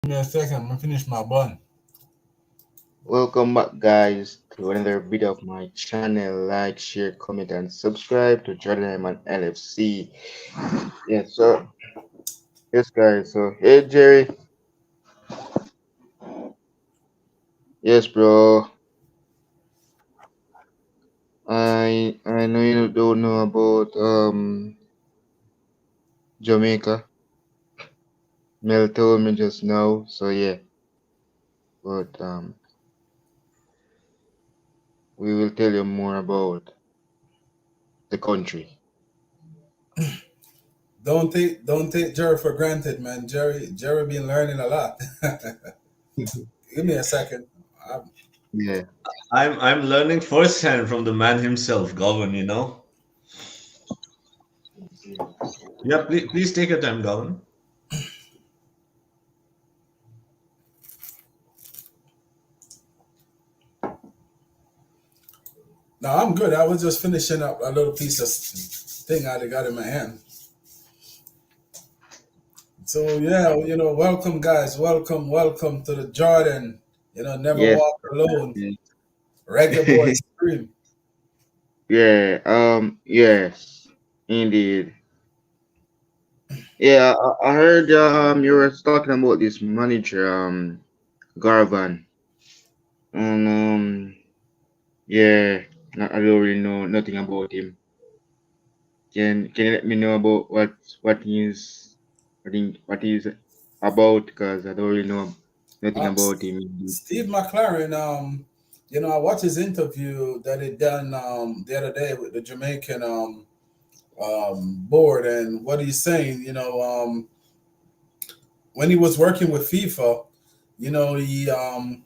Give me a second. I'm gonna finish my bun. Welcome back, guys, to another video of my channel. Like, share, comment, and subscribe to Jordan and LFC. Yes, so yes, guys. So hey, Jerry. Yes, bro. I know you don't know about Jamaica. Mel told me just now. So yeah, but we will tell you more about the country. Don't take Jerry for granted, man. Jerry been learning a lot. Give me a second. I'm, Yeah. I'm learning firsthand from the man himself, Govan, you know. Yeah, please take your time, Govan. no, I'm good. I was just finishing up a little piece of thing I got in my hand. So yeah, welcome guys. Welcome to the Jordan. Never Yes. walk alone. Reggae boy stream. Yeah. Yes. Indeed. Yeah, I heard you were talking about this manager Garvan. And yeah, I don't really know nothing about him. Can you let me know about what he's about? Because I don't really know nothing about him. Steve McLaren, I watched his interview that he done the other day with the Jamaican board, and what he's saying, when he was working with FIFA, you know, he um,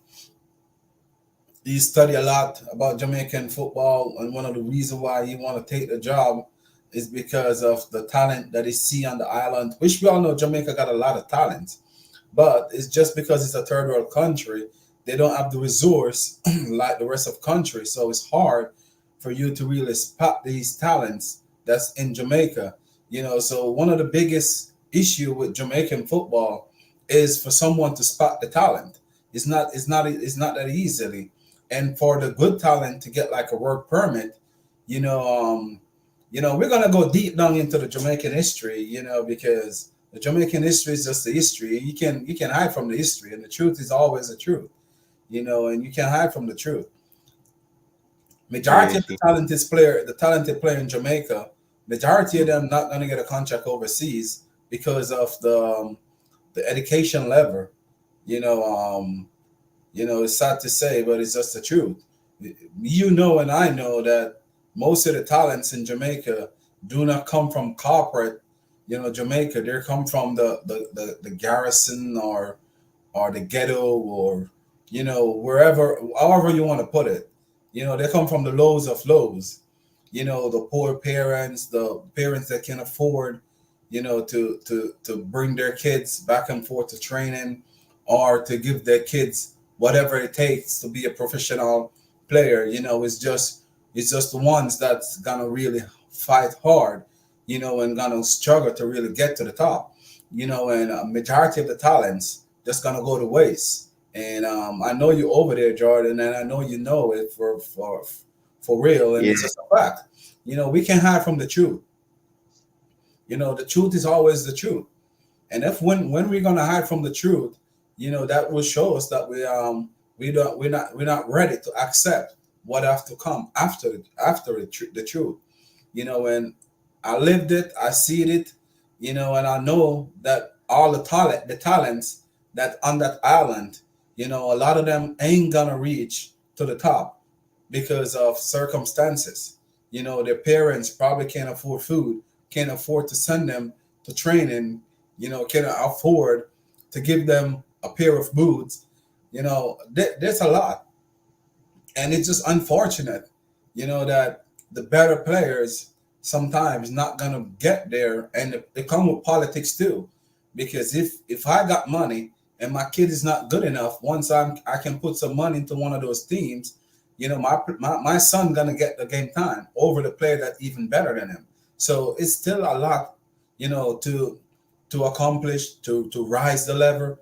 he studied a lot about Jamaican football, and one of the reasons why he want to take the job is because of the talent that he see on the island, which we all know Jamaica got a lot of talent, but it's just because it's a third world country, they don't have the resource like the rest of country, so it's hard for you to really spot these talents that's in Jamaica. So one of the biggest issue with Jamaican football is for someone to spot the talent. It's not that easily, and for the good talent to get like a work permit, you know, we're gonna go deep down into the Jamaican history, because the Jamaican history is just the history. You can hide from the history, and the truth is always the truth, and you can't hide from the truth. Majority of Yes, the talented player in Jamaica, majority of them not gonna get a contract overseas because of the education level. You know, it's sad to say, but it's just the truth. And I know that most of the talents in Jamaica do not come from corporate, Jamaica. They come from the garrison or the ghetto or wherever, however you want to put it. They come from the lows of lows. The poor parents, the parents that can afford, to bring their kids back and forth to training, or to give their kids whatever it takes to be a professional player. It's just the ones that's gonna really fight hard, and gonna struggle to really get to the top. And a majority of the talents just gonna go to waste. And I know you over there, Jordan, and I know you know it for real, and yeah, it's just a fact. We can't hide from the truth. The truth is always the truth. And if when we're gonna hide from the truth, that will show us that we're not ready to accept what have to come after the truth. And I lived it, I see it, and I know that all the talents that on that island, a lot of them ain't gonna reach to the top because of circumstances. Their parents probably can't afford food, can't afford to send them to training, can't afford to give them a pair of boots. There's a lot, and it's just unfortunate, that the better players sometimes not gonna get there, and it come with politics too, because if I got money and my kid is not good enough, once I can put some money into one of those teams, my son gonna get the game time over the player that even better than him. So it's still a lot, to accomplish, to rise the level.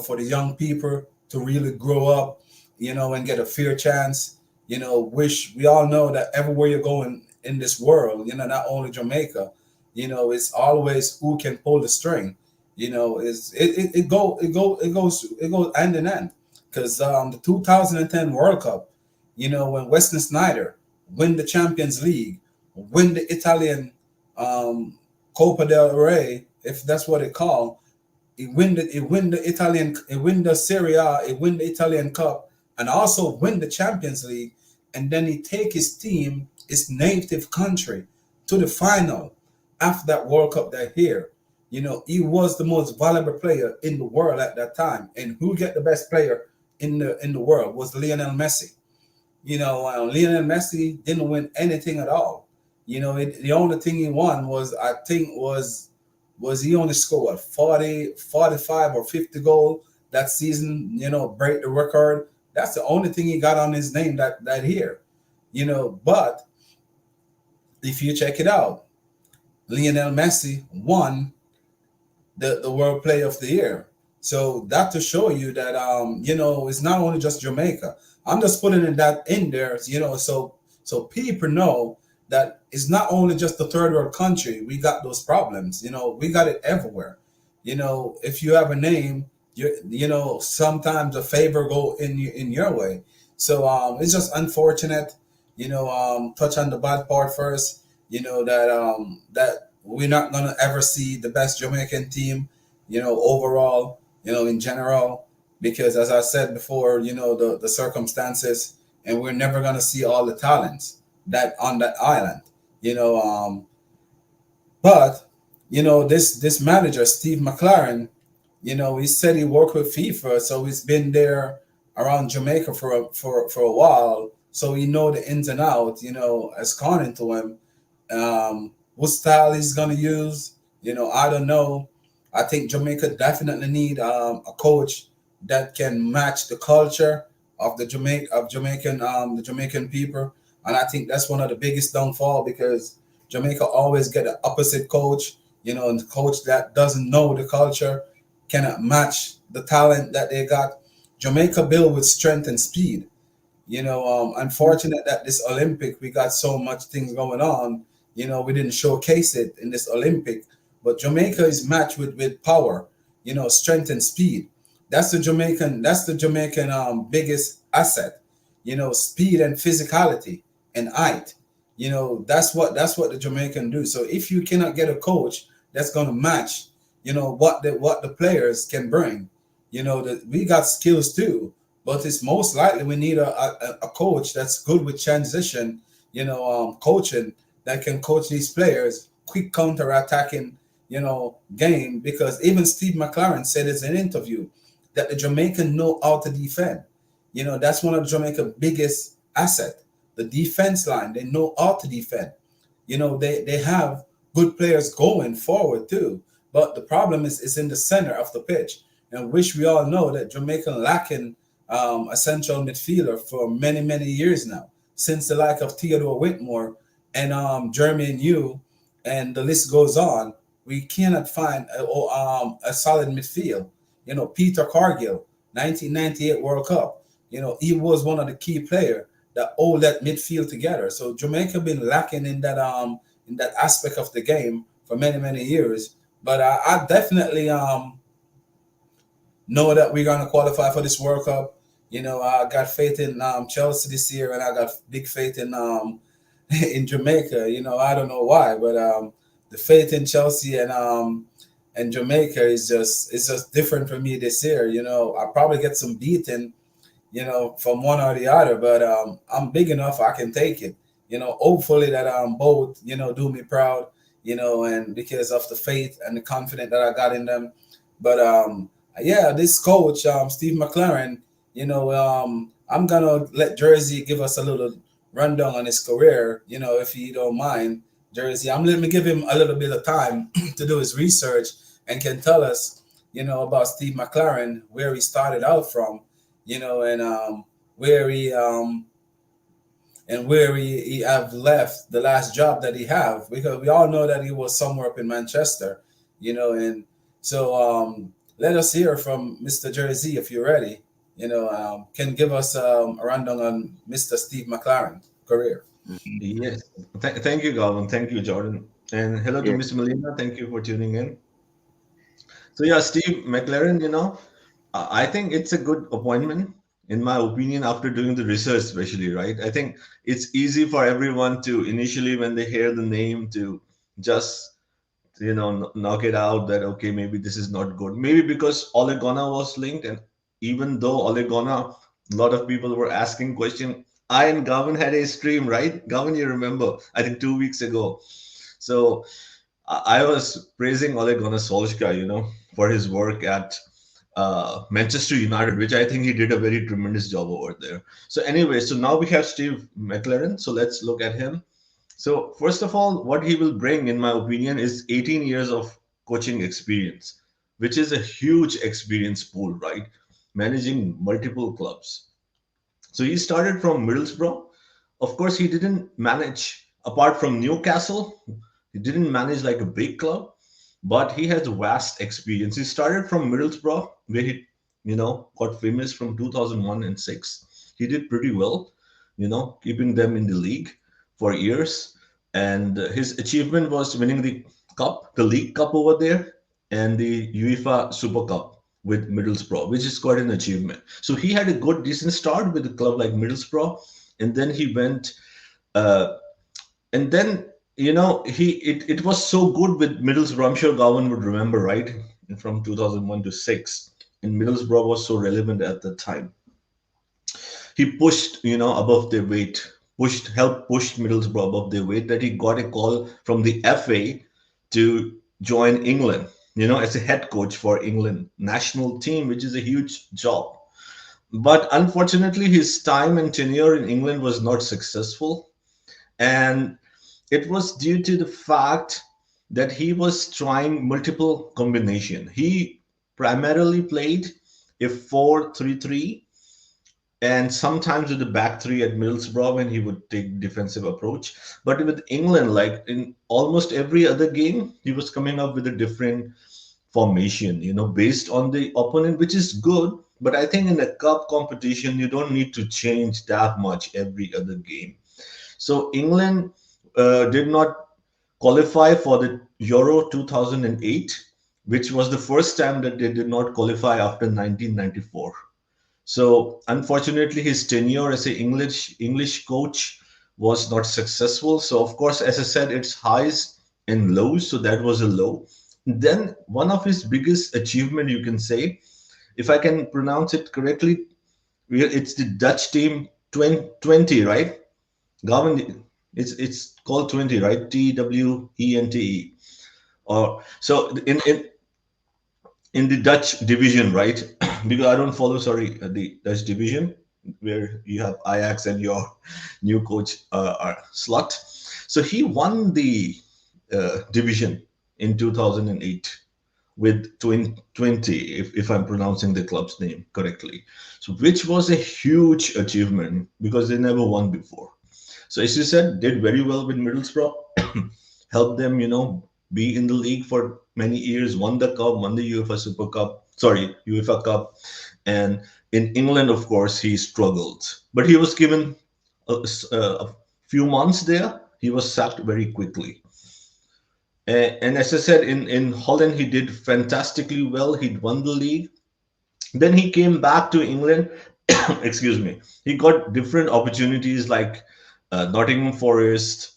for the young people to really grow up, and get a fair chance. Which we all know that everywhere you're going in this world, not only Jamaica, it's always who can pull the string. Is it goes hand in hand. Because the 2010 World Cup, when Wesley Snyder win the Champions League, win the Italian um, Copa del Rey, if that's what it called. He win the Serie A, he win the Italian Cup, and also win the Champions League. And then he take his team, his native country, to the final after that World Cup that year. He was the most valuable player in the world at that time. And who get the best player in the world was Lionel Messi. Lionel Messi didn't win anything at all. The only thing he won was, I think, was he only scored what, 40, 45 or 50 goals that season, break the record. That's the only thing he got on his name that year. But if you check it out, Lionel Messi won the World Player of the Year. So that to show you that it's not only just Jamaica. I'm just putting that in there, so people know that it's not only just the third world country we got those problems. We got it everywhere. If you have a name, sometimes a favor go in your way. So it's just unfortunate. Touch on the bad part first. That we're not gonna ever see the best Jamaican team. Overall. In general, because as I said before, the circumstances, and we're never gonna see all the talents that on that island. You know, but this manager Steve McLaren, he said he worked with FIFA, so he's been there around Jamaica for a while, so he know the ins and outs. According to him, what style he's gonna use, I don't know. I think Jamaica definitely need a coach that can match the culture of the Jamaican people, and I think that's one of the biggest downfall, because Jamaica always get an opposite coach, and the coach that doesn't know the culture cannot match the talent that they got. Jamaica built with strength and speed. Unfortunate that this Olympic we got so much things going on. We didn't showcase it in this Olympic, but Jamaica is matched with power, strength and speed. That's the Jamaican biggest asset. Speed and physicality and height. That's what the Jamaican do. So if you cannot get a coach that's gonna match, what the players can bring, that we got skills too, but it's most likely we need a coach that's good with transition, coaching, that can coach these players, quick counter attacking, game. Because even Steve McLaren said in an interview that the Jamaican know how to defend. That's one of the Jamaica's biggest asset, the defense line. They know how to defend. They have good players going forward too. But the problem is in the center of the pitch, and which we all know that Jamaica lacking a central midfielder for many, many years now, since the like of Theodore Whitmore and Jermaine New, and the list goes on. We cannot find a solid midfield. Peter Cargill, 1998 World Cup. He was one of the key players that hold that midfield together. So Jamaica been lacking in that aspect of the game for many, many years. But I definitely know that we're gonna qualify for this World Cup. I got faith in Chelsea this year, and I got big faith in in Jamaica. I don't know why, but the faith in Chelsea and Jamaica is just different for me this year. I probably get some beating, from one or the other, but I'm big enough I can take it. Hopefully that both do me proud. And because of the faith and the confidence that I got in them. But yeah, this coach Steve McLaren, I'm gonna let Jersey give us a little rundown on his career. If you don't mind, Jersey, I'm let me give him a little bit of time to do his research and can tell us, about Steve McLaren, where he started out from, and where he have left the last job that he have, because we all know that he was somewhere up in Manchester, and so let us hear from Mr. Jersey if you're ready. Can give us a rundown on Mr. Steve McLaren career. Mhm. Yes. Thank you, Gavin. Thank you, Jordan. And hello to Yeah. Miss Melina. Thank you for tuning in. So yeah, Steve McLaren, I think it's a good appointment, in my opinion, after doing the research, especially, right? I think it's easy for everyone to initially, when they hear the name, to just knock it out that okay, maybe this is not good. Maybe because Ole Gunnar was linked, and even though Ole Gunnar, a lot of people were asking question. I and Gavin had a stream, right? Gavin, you remember? I think 2 weeks ago. So I was praising Ole Gunnar Solskjaer, for his work at Manchester United, which I think he did a very tremendous job over there. So anyway, so now we have Steve McLaren. So let's look at him. So first of all, what he will bring, in my opinion, is 18 years of coaching experience, which is a huge experience pool, right? Managing multiple clubs. So he started from Middlesbrough. Of course, he didn't manage, apart from Newcastle, he didn't manage like a big club, but he has vast experience. He started from Middlesbrough, where he, got famous from 2001 and 6. He did pretty well, keeping them in the league for years. And his achievement was winning the cup, the League Cup over there, and the UEFA Super Cup with Middlesbrough, which is quite an achievement. So he had a good, decent start with a club like Middlesbrough, and then he went, uh, and then it was so good with Middlesbrough. I'm sure Gowan would remember, right? From 2001 to 6, and Middlesbrough was so relevant at the time. He pushed, above their weight, helped push Middlesbrough above their weight, that he got a call from the FA to join England, as a head coach for England national team, which is a huge job. But unfortunately, his time and tenure in England was not successful. And it was due to the fact that he was trying multiple combination. He primarily played a 4-3-3, and sometimes with the back three at Middlesbrough when he would take defensive approach. But with England, like in almost every other game, he was coming up with a different formation, based on the opponent, which is good. But I think in a cup competition, you don't need to change that much every other game. So England did not qualify for the Euro 2008, which was the first time that they did not qualify after 1994. So unfortunately, his tenure as an English coach was not successful. So of course, as I said, it's highs and lows. So that was a low. Then one of his biggest achievement, you can say, if I can pronounce it correctly, it's the Dutch team 20, right? Gavin, it's called 20, right? TWENTE. Or so in the Dutch division, right? Because I don't follow, sorry, the Dutch division where you have Ajax and your new coach are Slot. So he won the division in 2008 with 20, if I'm pronouncing the club's name correctly. So which was a huge achievement because they never won before. So as you said, did very well with Middlesbrough, helped them, be in the league for many years, won the cup, won the UEFA Super Cup, sorry, UEFA Cup. And in England, of course, he struggled. But he was given a few months there. He was sacked very quickly. And as I said, in Holland, he did fantastically well. He won the league. Then he came back to England. Excuse me. He got different opportunities like Nottingham Forest,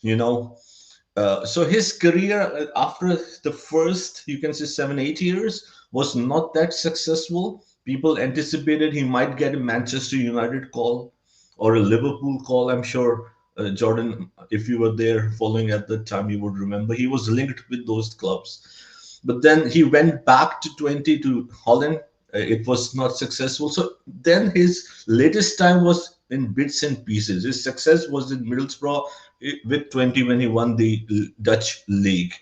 so his career after the first, you can say 7-8 years, was not that successful. People anticipated he might get a Manchester United call or a Liverpool call. I'm sure Jordan, if you were there following at the time, you would remember he was linked with those clubs. But then he went back to 20 to Holland. It was not successful. So then his latest time was in bits and pieces. His success was in Middlesbrough with 20 when he won the Dutch league.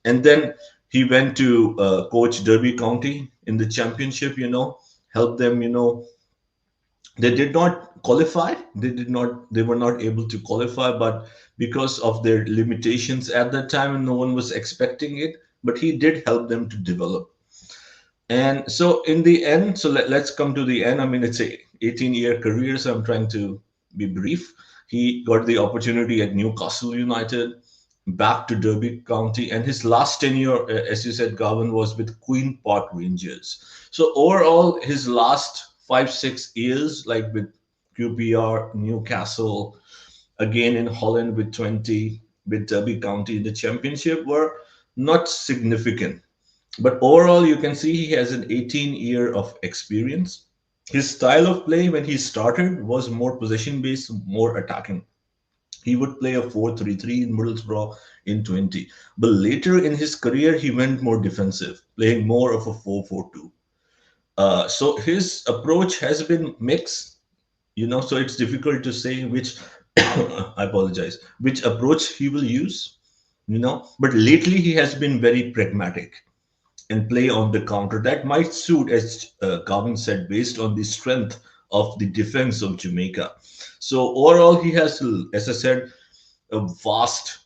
And then he went to coach Derby County in the championship, help them, they did not qualify. They were not able to qualify, but because of their limitations at that time and no one was expecting it, but he did help them to develop. And so in the end, so let's come to the end. I mean, it's a 18-year career, so I'm trying to be brief. He got the opportunity at Newcastle United, back to Derby County, and his last tenure, as you said, Garvin, was with Queen Park Rangers. So overall, his last 5 6 years, like with QPR, Newcastle, again in Holland with 20, with Derby County in the Championship, were not significant, but overall, you can see he has an 18 year of experience. His style of play when he started was more possession based, more attacking. He would play a 4-3-3 in Middlesbrough in 20. But later in his career, he went more defensive, playing more of a 4-4-2. So his approach has been mixed, so it's difficult to say which, I apologize, which approach he will use, but lately he has been very pragmatic and play on the counter. That might suit, as Garvin said, based on the strength of the defense of Jamaica. So overall, he has, as I said, a vast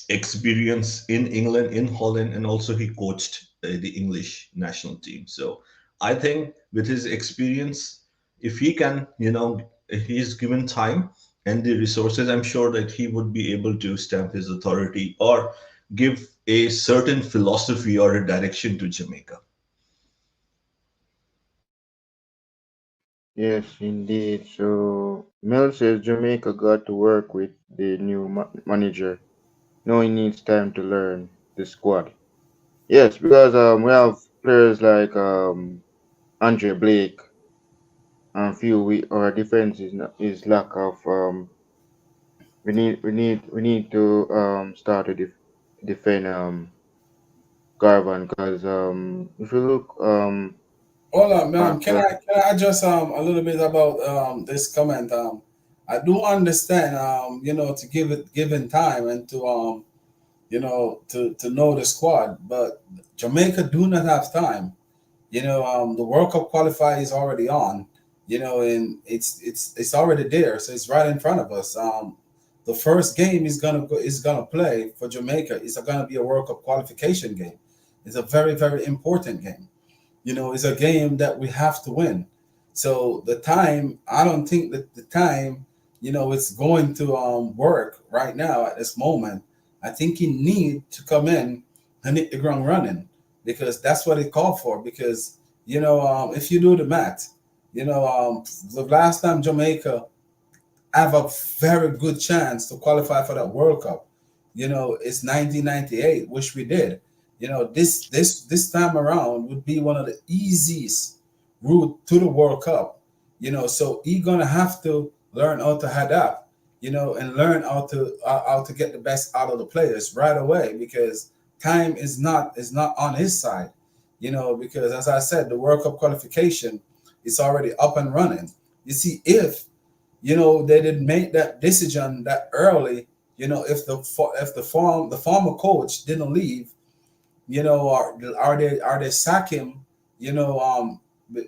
experience in England, in Holland, and also he coached the English national team. So I think with his experience, if he can, if he is given time and the resources, I'm sure that he would be able to stamp his authority or give a certain philosophy or a direction to Jamaica. Yes, indeed. So Mel says Jamaica got to work with the new manager. Now he needs time to learn the squad. Yes, because we have players like Andre Blake and few our defense is lack of we need to start to defend Garvan because if you look Hold on, ma'am. back Can I just a little bit about this comment? I do understand to give it given time and to to know the squad, but Jamaica do not have time. The World Cup qualifier is already on. And it's already there, so it's right in front of us. The first game is gonna play for Jamaica. It's gonna be a World Cup qualification game. It's a very very important game. It's a game that we have to win. So the time, I don't think that the time, it's going to work right now at this moment. I think you need to come in and hit the ground running because that's what it called for. Because if you do the math, the last time Jamaica have a very good chance to qualify for that World Cup. It's 1998, which we did. This time around would be one of the easiest route to the World Cup. So you're gonna have to learn how to adapt. And learn how to get the best out of the players right away because time is not on his side. Because as I said, the World Cup qualification is already up and running. You see, if they didn't make that decision that early. If the former coach didn't leave, are they sack him,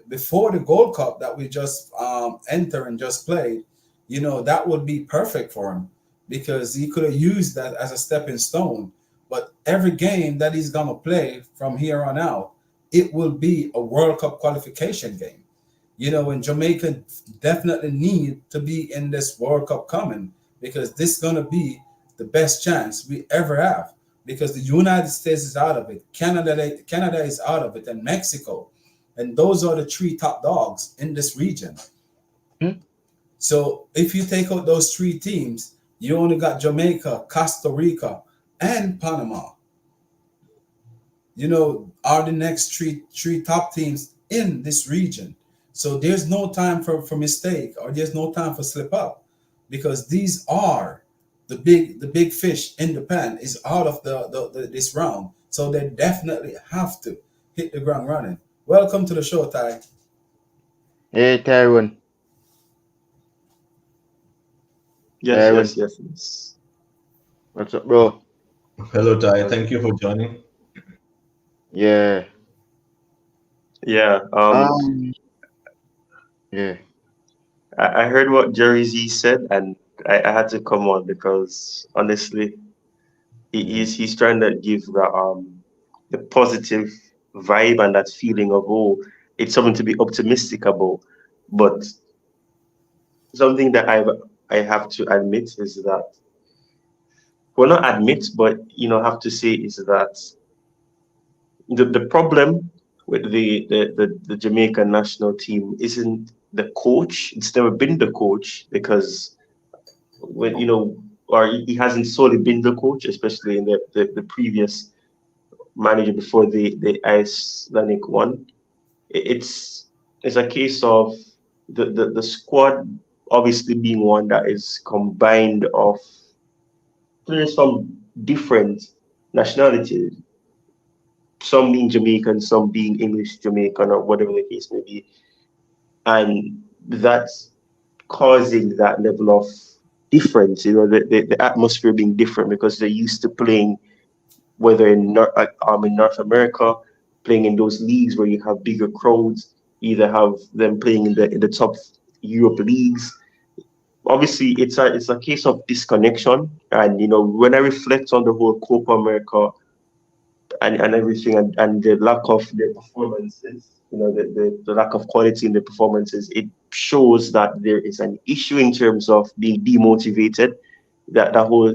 before the Gold Cup that we just enter and just played, that would be perfect for him because he could have used that as a stepping stone. But every game that he's gonna play from here on out, it will be a World Cup qualification game. And Jamaica definitely need to be in this World Cup coming because this is going to be the best chance we ever have because the United States is out of it. Canada is out of it and Mexico. And those are the three top dogs in this region. hmm? So if you take out those three teams, you only got Jamaica, Costa Rica, and Panama. Are the next three top teams in this region. So there's no time for mistake or there's no time for slip up because these are the big fish in the pan is out of this round. So they definitely have to hit the ground running. Welcome to the show, Ty. Hey Tyrone, Yes, Tyrone, yes, yes, yes. what's up, bro? Hello, Ty. How's it? Thank you for joining. Yeah, Yeah. um, yeah, I heard what Jerry Z said, and I had to come on because honestly, mm-hmm. he's trying to give the positive vibe and that feeling of, oh, it's something to be optimistic about. But something that I have to admit is that, well, not admit, but have to say is that the problem with the Jamaican national team isn't the coach. It's never been the coach, because when or he hasn't solely been the coach, especially in the previous manager before the Icelandic one. It's a case of the squad obviously being one that is combined of players from different nationalities, some being Jamaican, some being English Jamaican, or whatever the case may be, and that's causing that level of difference. The atmosphere being different because they're used to playing, whether in North America, playing in those leagues where you have bigger crowds, either have them playing in the top Europe leagues. Obviously, it's a case of disconnection, and when I reflect on the whole Copa America and everything, and the lack of their performances, the lack of quality in the performances, it shows that there is an issue in terms of being demotivated. That whole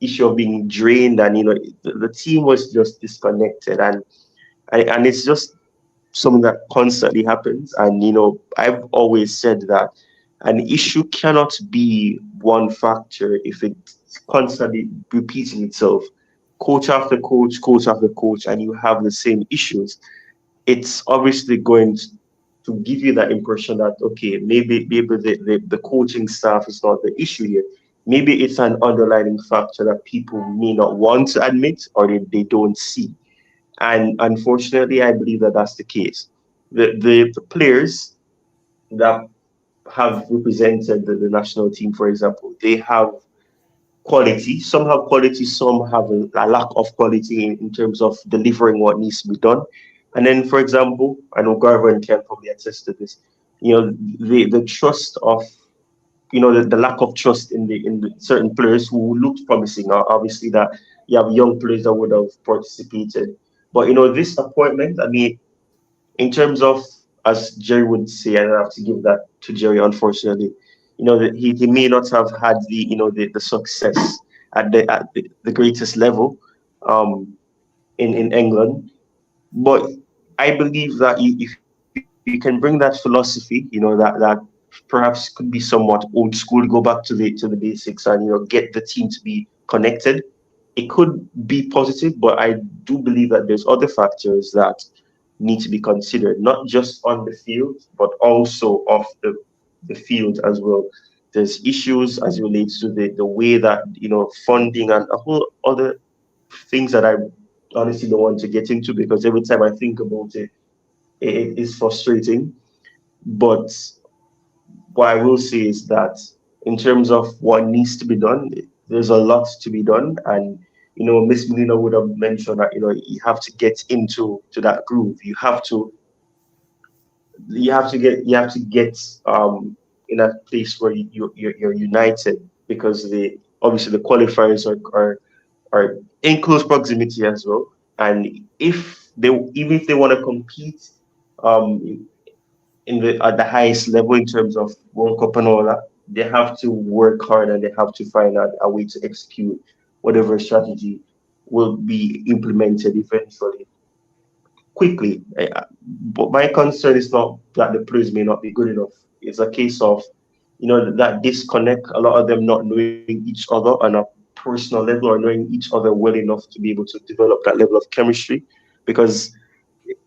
issue of being drained, and the team was just disconnected, and it's just something that constantly happens. And I've always said that an issue cannot be one factor if it's constantly repeating itself, coach after coach after coach, and you have the same issues. It's obviously going to give you that impression that, okay, maybe the coaching staff is not the issue here. Maybe it's an underlying factor that people may not want to admit, or they don't see. And unfortunately, I believe that that's the case. The players that have represented the national team, for example, they have quality. Some have quality, some have a lack of quality in terms of delivering what needs to be done. And then, for example, I know Garvin can probably attest to this. The trust of the lack of trust in the certain players who looked promising. Obviously, that you have young players that would have participated, but this appointment, I mean, in terms of, as Jerry would say, and I have to give that to Jerry, unfortunately, that he may not have had the success at the greatest level um in England, but I believe that if you can bring that philosophy, that perhaps could be somewhat old school, go back to the basics, and get the team to be connected, it could be positive. But I do believe that there's other factors that need to be considered, not just on the field, but also off the field as well. There's issues as it relates to the way that funding and a whole other things that I honestly don't want to get into, because every time I think about it, it is frustrating. But what I will say is that in terms of what needs to be done, there's a lot to be done. And Miss Melina would have mentioned that you have to get into that groove. You have to get in a place where you're united, because the obviously the qualifiers are in close proximity as well. And even if they want to compete um in the at the highest level in terms of World Cup and all that, they have to work hard, and they have to find out a way to execute whatever strategy will be implemented eventually quickly. But my concern is not that the players may not be good enough. It's a case of that disconnect. A lot of them not knowing each other on a personal level, or knowing each other well enough to be able to develop that level of chemistry, because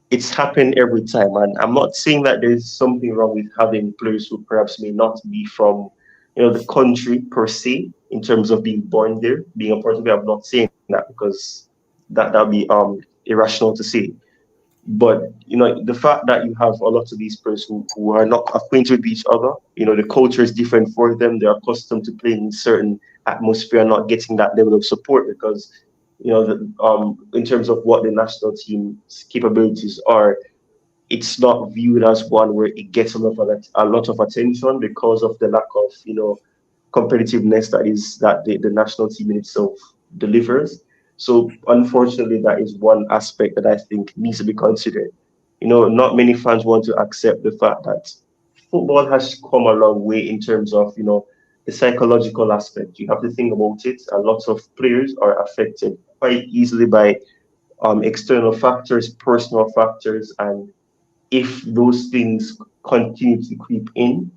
it's happened every time. And I'm not saying that there's something wrong with having players who perhaps may not be from, the country per se, in terms of being born there, being a part of it. I'm not saying that, because that'd be irrational to say. But the fact that you have a lot of these players who are not acquainted with each other, the culture is different for them. They're accustomed to playing in certain atmosphere and not getting that level of support, because in terms of what the national team's capabilities are, it's not viewed as one where it gets a lot of attention, because of the lack of competitiveness that the national team in itself delivers. So unfortunately, that is one aspect that I think needs to be considered. Not many fans want to accept the fact that football has come a long way in terms of, the psychological aspect. You have to think about it. A lot of players are affected quite easily by external factors, personal factors, and if those things continue to creep in,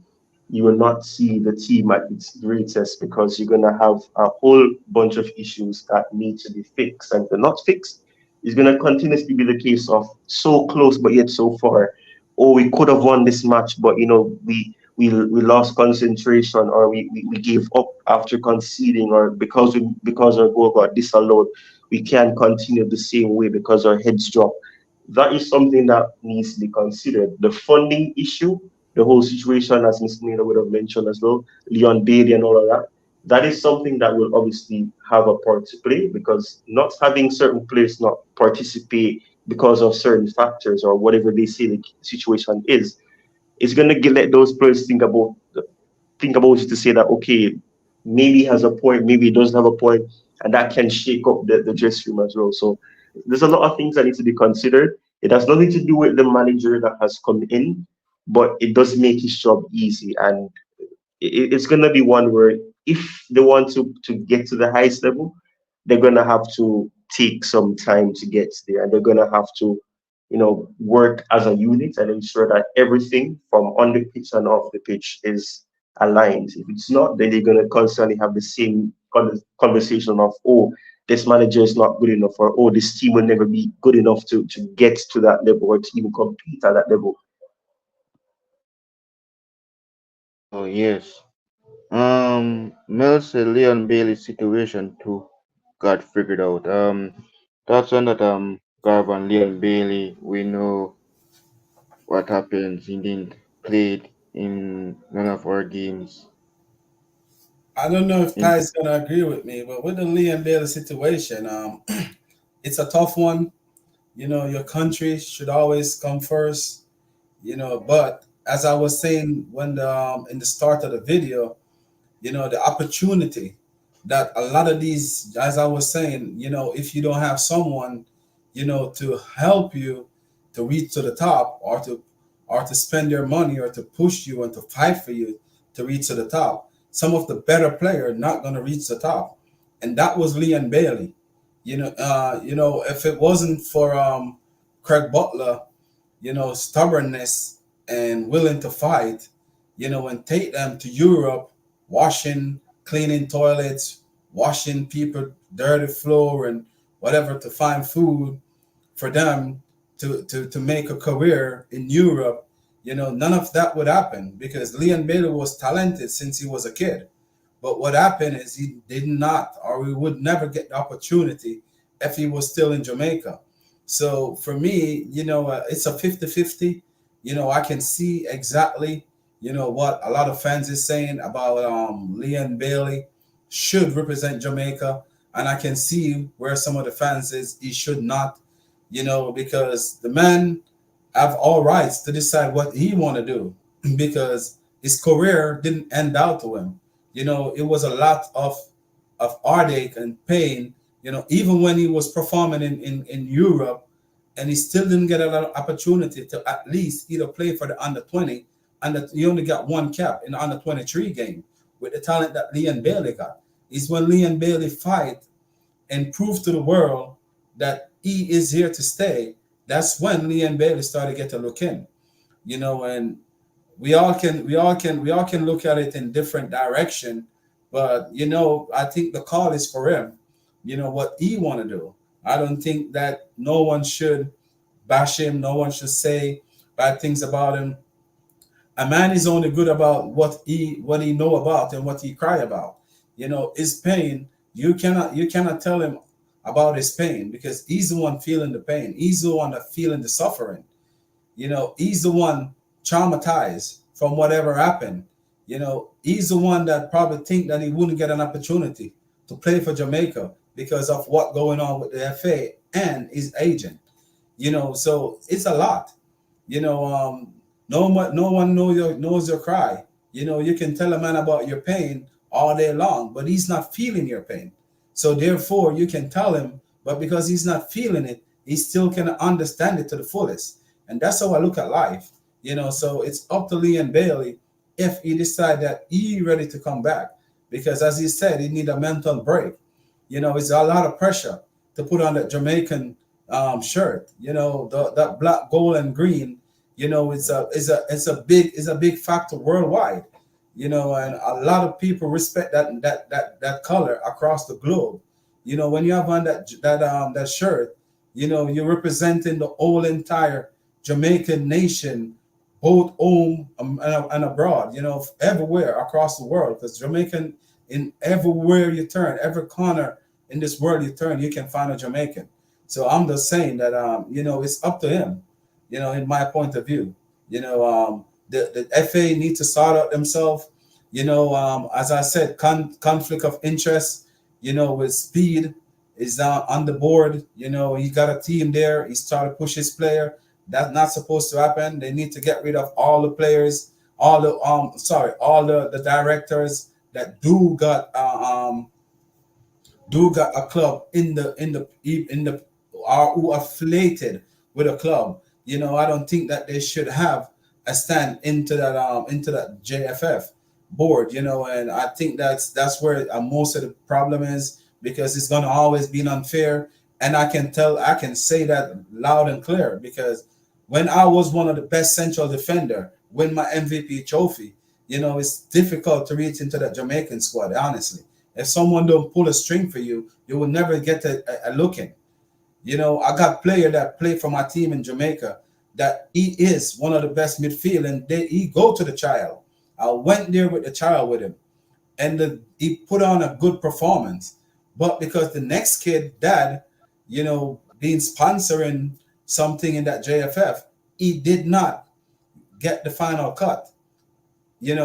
you will not see the team at its greatest because you're going to have a whole bunch of issues that need to be fixed. And if they're not fixed, it's going to continuously be the case of so close, but yet so far. Oh, we could have won this match, but we lost concentration, or we gave up after conceding, or because our goal got disallowed, we can't continue the same way because our heads drop. That is something that needs to be considered. The funding issue, the whole situation, as Mr. Nina would have mentioned as well, Leon Bailey and all of that, that is something that will obviously have a part to play, because not having certain players not participate because of certain factors or whatever they say the situation is going to let those players think about it to say that, okay, maybe he has a point, maybe he doesn't have a point, and that can shake up the dressing room as well. So there's a lot of things that need to be considered. It has nothing to do with the manager that has come in, but it does make his job easy. And it's going to be one where if they want to get to the highest level, they're going to have to take some time to get there, and they're going to have to work as a unit and ensure that everything from on the pitch and off the pitch is aligned. If it's not, then they're going to constantly have the same conversation of, oh, this manager is not good enough, or oh, this team will never be good enough to get to that level or to even compete at that level. Oh yes. Mel said Leon Bailey's situation too got figured out. That's on that Garb and Leon Bailey. We know what happens. He didn't played in none of our games. I don't know if In Ty's gonna agree with me, but with the Liam Bailey situation, it's a tough one. Your country should always come first. But as I was saying when in the start of the video, the opportunity that a lot of these, as I was saying, if you don't have someone, to help you to reach to the top, or to spend your money, or to push you and to fight for you to reach to the top, some of the better players not going to reach the top. And that was Leon Bailey. If it wasn't for Craig Butler, stubbornness and willing to fight, and take them to Europe, washing, cleaning toilets, washing people dirty floor and whatever to find food for them to make a career in Europe. None of that would happen because Leon Bailey was talented since he was a kid. But what happened is he did not, or we would never get the opportunity if he was still in Jamaica. So for me, it's a 50-50. I can see exactly, what a lot of fans is saying about Leon Bailey should represent Jamaica. And I can see where some of the fans is he should not, because the man have all rights to decide what he want to do because his career didn't end out to him. It was a lot of heartache and pain, even when he was performing in Europe, and he still didn't get an opportunity to at least either play for the under 20, and that he only got one cap in the under 23 game with the talent that Leon Bailey got. Is when Leon Bailey fight and prove to the world that he is here to stay. That's when Leon Bailey started to get a look in, and we all can look at it in different direction, but I think the call is for him. What he want to do. I don't think that no one should bash him. No one should say bad things about him. A man is only good about what he know about and what he cry about. His pain. You cannot tell him about his pain because he's the one feeling the pain. He's the one that feeling the suffering. He's the one traumatized from whatever happened. He's the one that probably think that he wouldn't get an opportunity to play for Jamaica because of what going on with the FA and his agent. So it's a lot. No one knows your cry. You can tell a man about your pain all day long, but he's not feeling your pain. So therefore, you can tell him but because he's not feeling it, he still can understand it to the fullest. And that's how I look at life. So it's up to Leon Bailey if he decide that he ready to come back. Because as he said, he need a mental break. It's a lot of pressure to put on that Jamaican shirt. That black, gold, and green. It's a big factor worldwide. And a lot of people respect that color across the globe. When you have on that shirt, you're representing the whole entire Jamaican nation, both home and abroad. Everywhere across the world, because Jamaican, in everywhere you turn, every corner in this world you turn, you can find a Jamaican. So I'm just saying that it's up to him. In my point of view, the FA need to sort out themselves. As I said, conflict of interest. With Speed is on the board. He got a team there. He's trying to push his player. That's not supposed to happen. They need to get rid of all the players, all the directors that do got a club in the are who affiliated with a club. I don't think that they should have a stand into that JFF board. And I think that's where most of the problem is, because it's going to always be unfair. And I can say that loud and clear, because when I was one of the best central defender, win my MVP trophy, it's difficult to reach into that Jamaican squad. Honestly, if someone don't pull a string for you, you will never get a look in. I got player that played for my team in Jamaica that he is one of the best midfield, and he go to the trial. I went there with the trial with him, and he put on a good performance. But because the next kid, dad, being sponsoring something in that JFF, he did not get the final cut.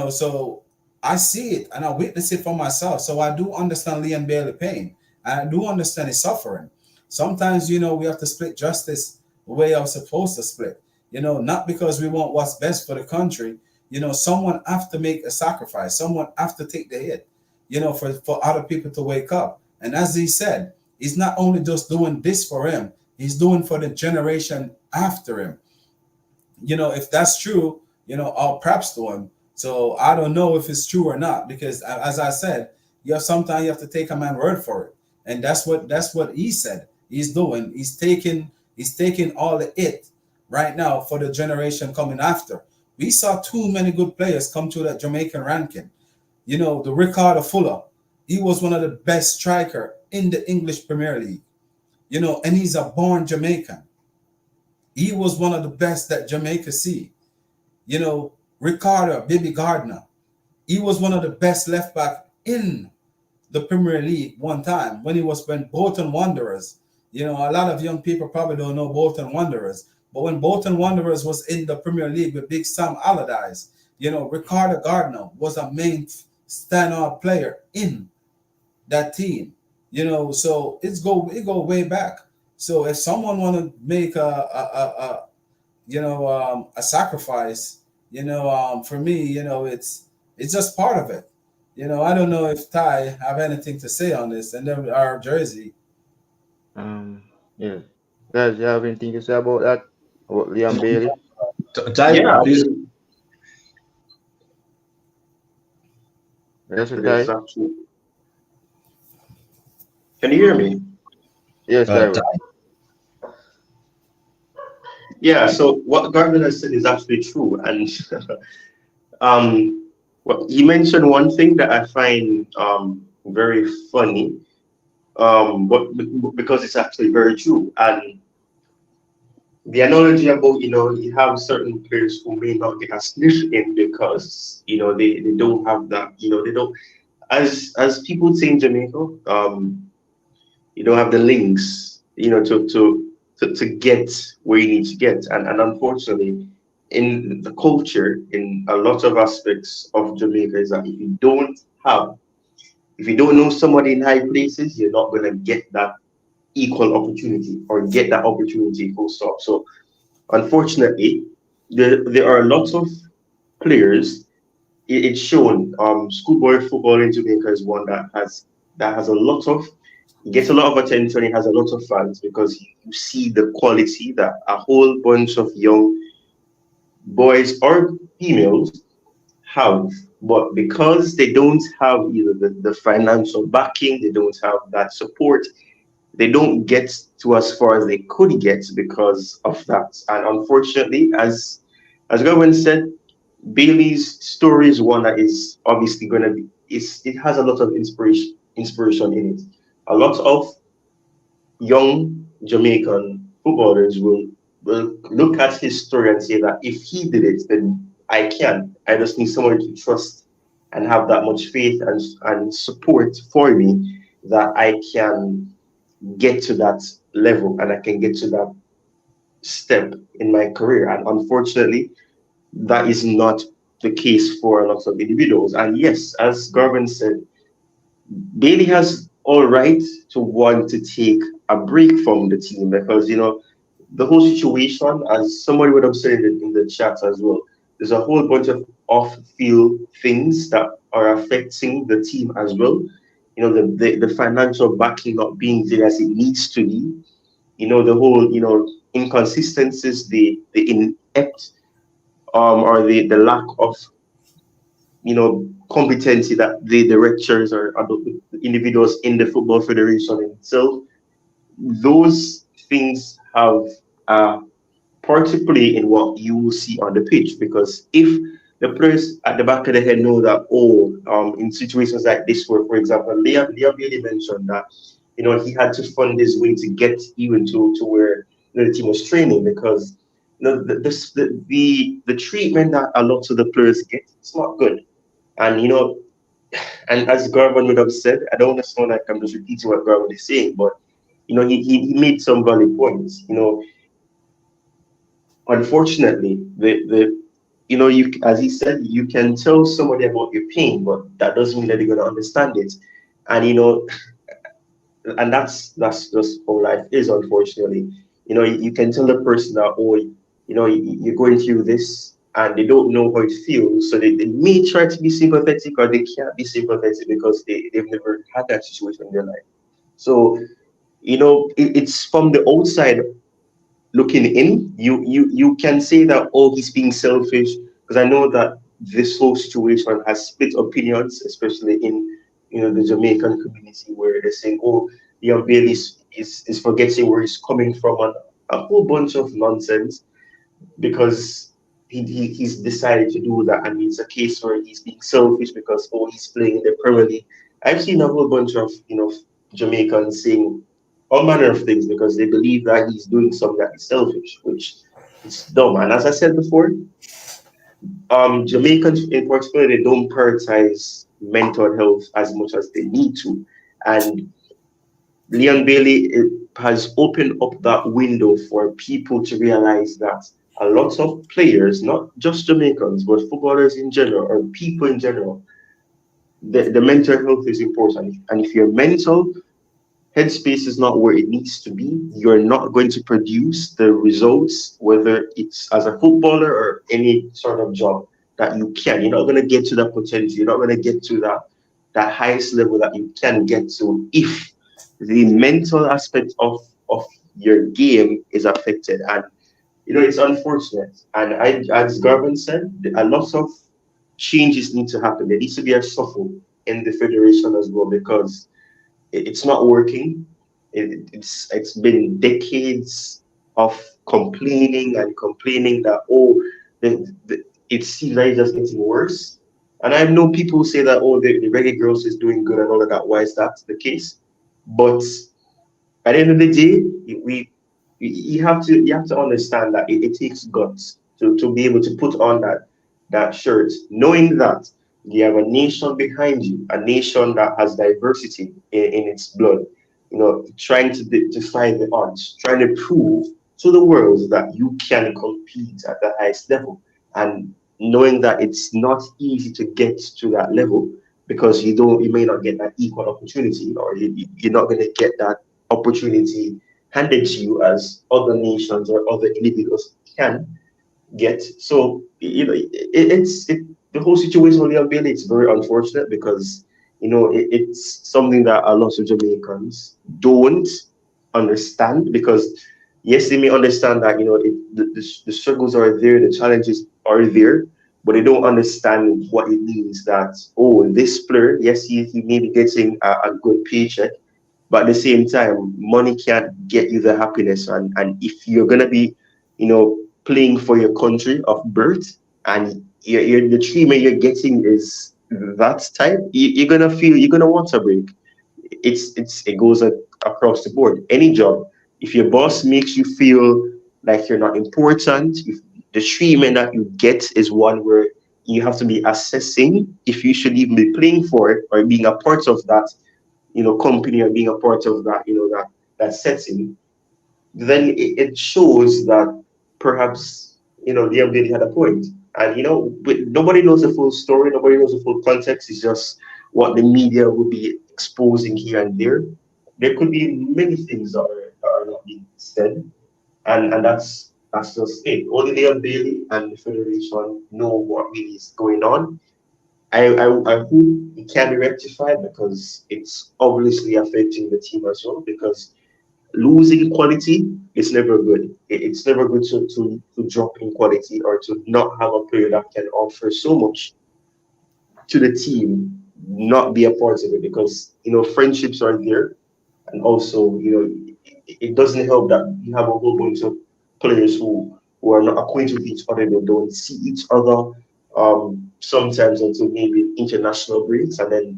So I see it and I witness it for myself. So I do understand Leon Bailey pain. I do understand his suffering. Sometimes, we have to split justice the way I was supposed to split. Not because we want what's best for the country. Someone have to make a sacrifice. Someone have to take the hit, for other people to wake up. And as he said, he's not only just doing this for him, he's doing for the generation after him. If that's true, all props to him. So I don't know if it's true or not, because as I said, sometimes you have to take a man's word for it. And that's what he said he's doing. He's taking all the it right now for the generation coming after. We saw too many good players come to that Jamaican ranking. The Ricardo Fuller, he was one of the best striker in the English Premier League. And he's a born Jamaican. He was one of the best that Jamaica see. Ricardo Baby Gardner, he was one of the best left back in the Premier League one time when Bolton Wanderers. A lot of young people probably don't know Bolton Wanderers, but when Bolton Wanderers was in the Premier League with Big Sam Allardyce, Ricardo Gardner was a main standout player in that team. So it go way back. So if someone want to make a sacrifice, for me, it's just part of it. I don't know if Ty have anything to say on this, and then our Jersey. Yeah. Guys, you have anything to say about that? About Liam Bailey? Ty, please. Yes, It Ty? is actually. Can you hear me? Yes, Ty. Yeah. So what Gardner has said is actually true, and well, he mentioned one thing that I find very funny, but because it's actually very true, and the analogy about you have certain players who may not get a sniff in because they don't have that they don't, as people say in Jamaica, you don't have the links to get where you need to get, and unfortunately in the culture in a lot of aspects of Jamaica is that if you don't know somebody in high places, you're not going to get that equal opportunity or get that opportunity full stop. So unfortunately, there are lots of players. It's shown. Schoolboy football in Jamaica is one that has a lot of He gets a lot of attention. He has a lot of fans because you see the quality that a whole bunch of young boys or females have. But because they don't have either the financial backing, they don't have that support, they don't get to as far as they could get because of that. And unfortunately, as Gavin said, Bailey's story is one that is obviously going to be. It has a lot of inspiration in it. A lot of young Jamaican footballers will look at his story and say that if he did it, then I can. I just need someone to trust and have that much faith and support for me that I can get to that level and I can get to that step in my career. And unfortunately, that is not the case for a lot of individuals. And yes, as Garvin said, Bailey has all right to want to take a break from the team because the whole situation, as somebody would have said in the chat as well, there's a whole bunch of off-field things that are affecting the team as well. The financial backing not being there as it needs to be. The whole inconsistencies, the inept or the lack of competency that the directors or the individuals in the football federation itself, those things have part to play in what you will see on the pitch. Because if the players at the back of the head know that, in situations like this, where, for example, Liam really mentioned that, he had to fund his way to get even to where the team was training because the treatment that a lot of the players get, it's not good. And and as Garvin would have said, I don't want to sound like I'm just repeating what Garvin is saying, but he made some valid points. Unfortunately, the you, as he said, you can tell somebody about your pain, but that doesn't mean that they're gonna understand it. And and that's just how life is, unfortunately. You can tell the person that, you're going through this, and they don't know how it feels, so they may try to be sympathetic, or they can't be sympathetic because they've never had that situation in their life. So it's from the outside looking in, you can say that, he's being selfish, because I know that this whole situation has split opinions, especially in the Jamaican community, where they're saying, Leon Bailey is forgetting where he's coming from, and a whole bunch of nonsense, because he's decided to do that, and it's a case where he's being selfish because he's playing in the Premier League. I've seen a whole bunch of Jamaicans saying all manner of things because they believe that he's doing something that is selfish, which is dumb. And as I said before, Jamaicans in particular, they don't prioritize mental health as much as they need to. And Leon Bailey has opened up that window for people to realize that a lot of players, not just Jamaicans, but footballers in general, or people in general, the mental health is important. And if your mental headspace is not where it needs to be, you're not going to produce the results, whether it's as a footballer or any sort of job that you can. You're not going to get to that potential. You're not going to get to that highest level that you can get to if the mental aspect of your game is affected. And it's unfortunate. And as Garvin said, a lot of changes need to happen. There needs to be a shuffle in the federation as well, because it's not working. It's been decades of complaining and complaining that it seems like it's just getting worse. And I know people who say that the reggae girls is doing good and all of that. Why is that the case? But at the end of the day, you have to understand that it takes guts to be able to put on that shirt, knowing that you have a nation behind you, a nation that has diversity in its blood, trying to defy the odds, trying to prove to the world that you can compete at the highest level. And knowing that it's not easy to get to that level, because you may not get that equal opportunity, or you're not going to get that opportunity handed to you as other nations or other individuals can get. So the whole situation with Leon Bailey, it's very unfortunate, because it's something that a lot of Jamaicans don't understand because yes, they may understand that the struggles are there, the challenges are there, but they don't understand what it means that this player, yes, he may be getting a good paycheck, but at the same time, money can't get you the happiness. And if you're gonna be, playing for your country of birth, and the treatment you're getting is that type, you're gonna want a break. It goes across the board. Any job, if your boss makes you feel like you're not important, if the treatment that you get is one where you have to be assessing if you should even be playing for it or being a part of that, company, or being a part of that, that setting, then it shows that perhaps the MBA had a point. And but nobody knows the full story, nobody knows the full context. It's just what the media will be exposing here and there. There could be many things that are not being said, and that's just it. Only the MBA and the federation know what really is going on. I hope it can be rectified because it's obviously affecting the team as well. Because losing quality is never good. It's never good to drop in quality or to not have a player that can offer so much to the team, not be a part of it because friendships are there, and also it doesn't help that you have a whole bunch of players who are not acquainted with each other. They don't see each other sometimes until maybe international breaks, and then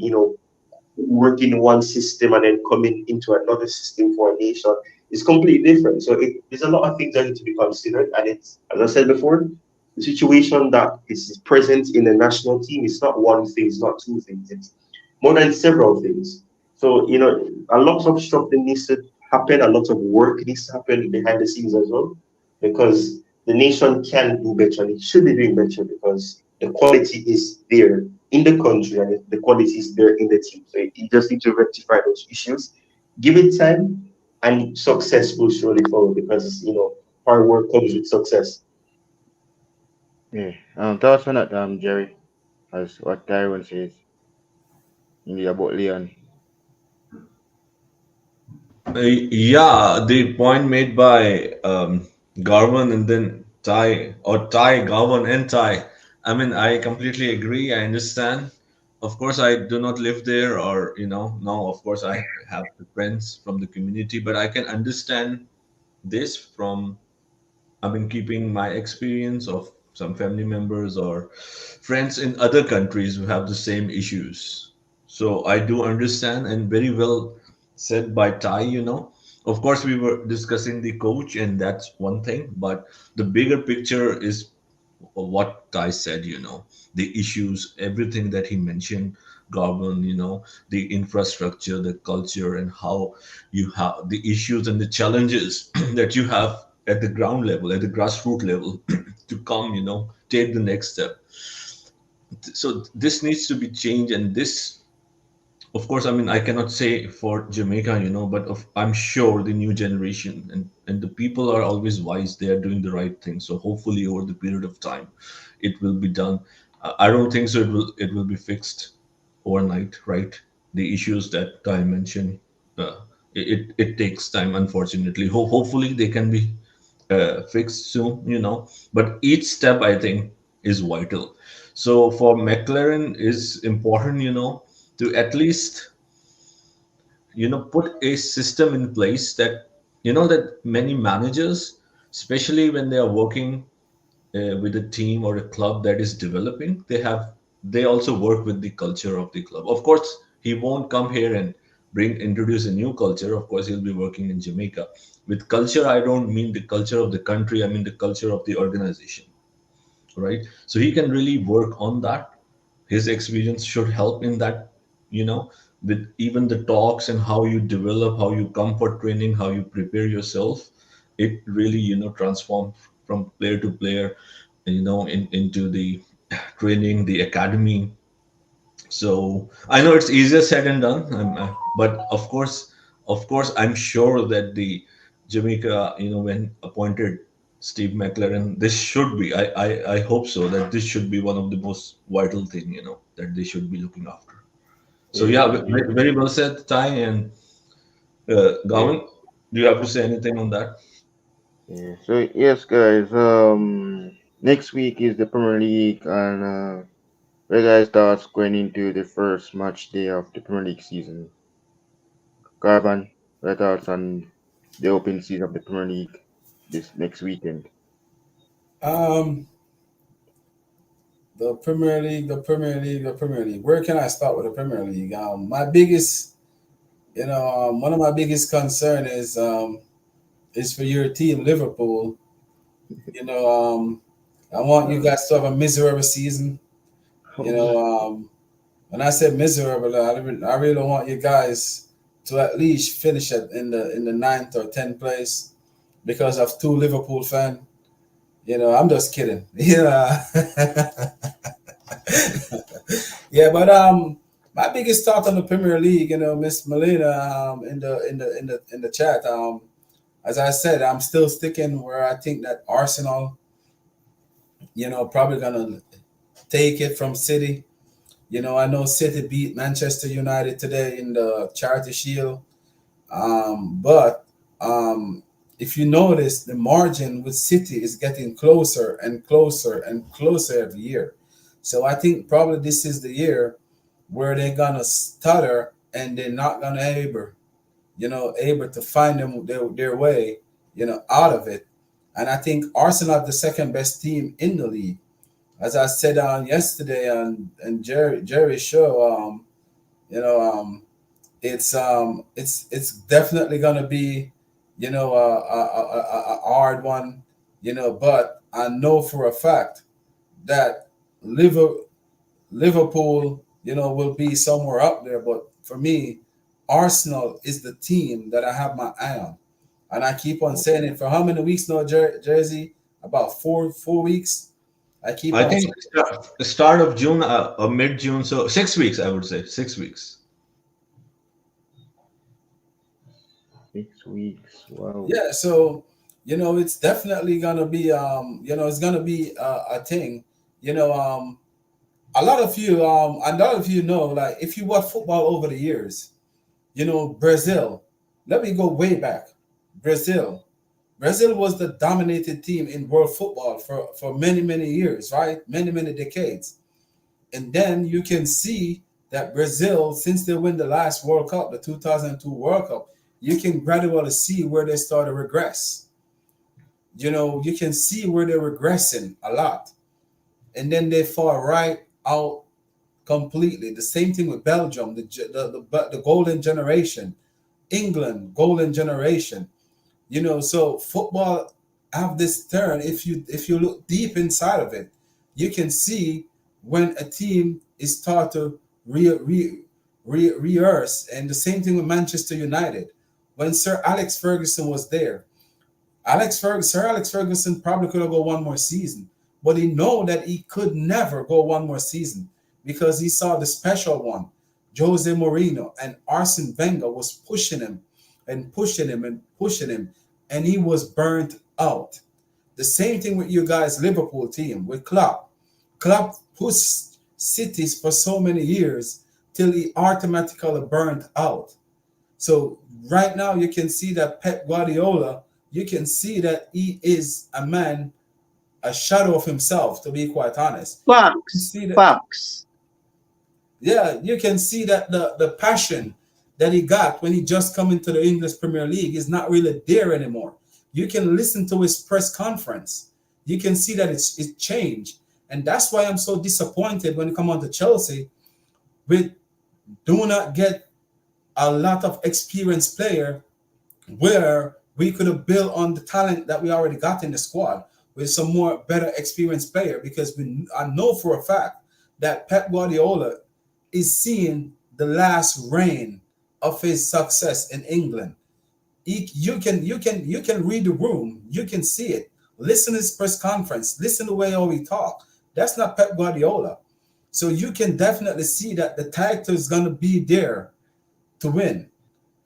work in one system and then coming into another system for a nation is completely different. So there's a lot of things that need to be considered. And it's, as I said before, the situation that is present in the national team is not one thing, it's not two things, it's more than several things. So, a lot of something needs to happen, a lot of work needs to happen behind the scenes as well, because the nation can do better and it should be doing better because the quality is there in the country and the quality is there in the team. So you just need to rectify those issues, give it time, and success will surely follow because hard work comes with success. Yeah. Thoughts on that, Jerry, as what Tyrone says indeed about Leon. Yeah, the point made by Garvan and then Ty, or Ty, Garvan and Ty. I mean, I completely agree. I understand. Of course, I do not live there, or now, of course, I have the friends from the community, but I can understand this from, I mean, keeping my experience of some family members or friends in other countries who have the same issues. So I do understand, and very well said by Ty, Of course, we were discussing the coach, and that's one thing, but the bigger picture is what Ty said, the issues, everything that he mentioned, Garban, the infrastructure, the culture, and how you have the issues and the challenges that you have at the ground level, at the grassroots level, to come, take the next step. So this needs to be changed, and this, of course, I mean, I cannot say for Jamaica, but I'm sure the new generation and the people are always wise. They are doing the right thing. So hopefully, over the period of time, it will be done. I don't think so. It will be fixed overnight, right? The issues that I mentioned, it takes time. Unfortunately, hopefully they can be fixed soon. But each step I think is vital. So for McLaren is important, to at least put a system in place that that many managers, especially when they are working with a team or a club that is developing, they also work with the culture of the club. Of course, he won't come here and introduce a new culture. Of course, he'll be working in Jamaica. With culture, I don't mean the culture of the country, I mean the culture of the organization, right? So he can really work on that. His experience should help in that, with even the talks and how you develop, how you come for training, how you prepare yourself. It really, transforms from player to player, into the training, the academy. So I know it's easier said than done, but of course, I'm sure that the Jamaica, when appointed Steve McLaren, this should be. I hope so that this should be one of the most vital thing, that they should be looking after. So Yeah, yeah, very well said, Ty and yeah, Gowan. Do you have to say anything on that? yeah. So yes, guys. Next week is the Premier League, and where guys starts going into the first match day of the Premier League season. Carbon, your thoughts on the open season of the Premier League this next weekend? Um, the Premier League, the Premier League, the Premier League. Where can I start with the Premier League? My biggest, one of my biggest concern is for your team, Liverpool. You know, I want you guys to have a miserable season. You know, when I say miserable, I really don't want you guys to at least finish it in the ninth or tenth place because of two Liverpool fans. I'm just kidding. Yeah. Yeah, but my biggest thought on the Premier League, Miss Melina, in the chat, as I said, I'm still sticking where I think that Arsenal, probably gonna take it from City. I know City beat Manchester United today in the Charity Shield, but um, if you notice, the margin with City is getting closer and closer and closer every year. So I think probably this is the year where they're gonna stutter and they're not gonna able to find their way, out of it. And I think Arsenal are the second best team in the league. As I said on yesterday on and Jerry's show, you know, it's definitely gonna be, a hard one, but I know for a fact that Liverpool Liverpool, will be somewhere up there. But for me, Arsenal is the team that I have my eye on, and I keep on saying it for how many weeks now, Jersey? About 4 weeks. I keep I on think saying, start of June or mid June, so 6 weeks, I would say 6 weeks. 6 weeks. Wow. yeah. So it's definitely gonna be it's gonna be a thing. You know, a lot of you know, like if you watch football over the years, Brazil. Let me go way back. Brazil. Brazil was the dominated team in world football for many, many years, right? Many, many decades. And then you can see that Brazil, since they win the last World Cup, the 2002 World Cup, you can gradually see where they start to regress. You can see where they're regressing a lot. And then they fall right out completely. The same thing with Belgium, the golden generation, England, golden generation. So football have this turn. If you look deep inside of it, you can see when a team is start to rehearse. And the same thing with Manchester United. When Sir Alex Ferguson was there, Sir Alex Ferguson probably could have go one more season, but he know that he could never go one more season because he saw the special one, Jose Mourinho and Arsene Wenger was pushing him and pushing him and pushing him, and he was burnt out. The same thing with you guys, Liverpool team with Klopp. Klopp pushed cities for so many years till he automatically burnt out. So right now you can see that Pep Guardiola, you can see that he is a man, a shadow of himself, to be quite honest. You Facts, see that, facts. yeah, you can see that the passion that he got when he just come into the English Premier League is not really there anymore. You can listen to his press conference. You can see that it's changed. And that's why I'm so disappointed when it come on to Chelsea. We do not get a lot of experienced player where we could have built on the talent that we already got in the squad with some more better experienced player, because I know for a fact that Pep Guardiola is seeing the last reign of his success in England. You can read the room, you can see it. Listen to his press conference, listen to the way how he talk. That's not Pep Guardiola. So you can definitely see that the title is going to be there to win.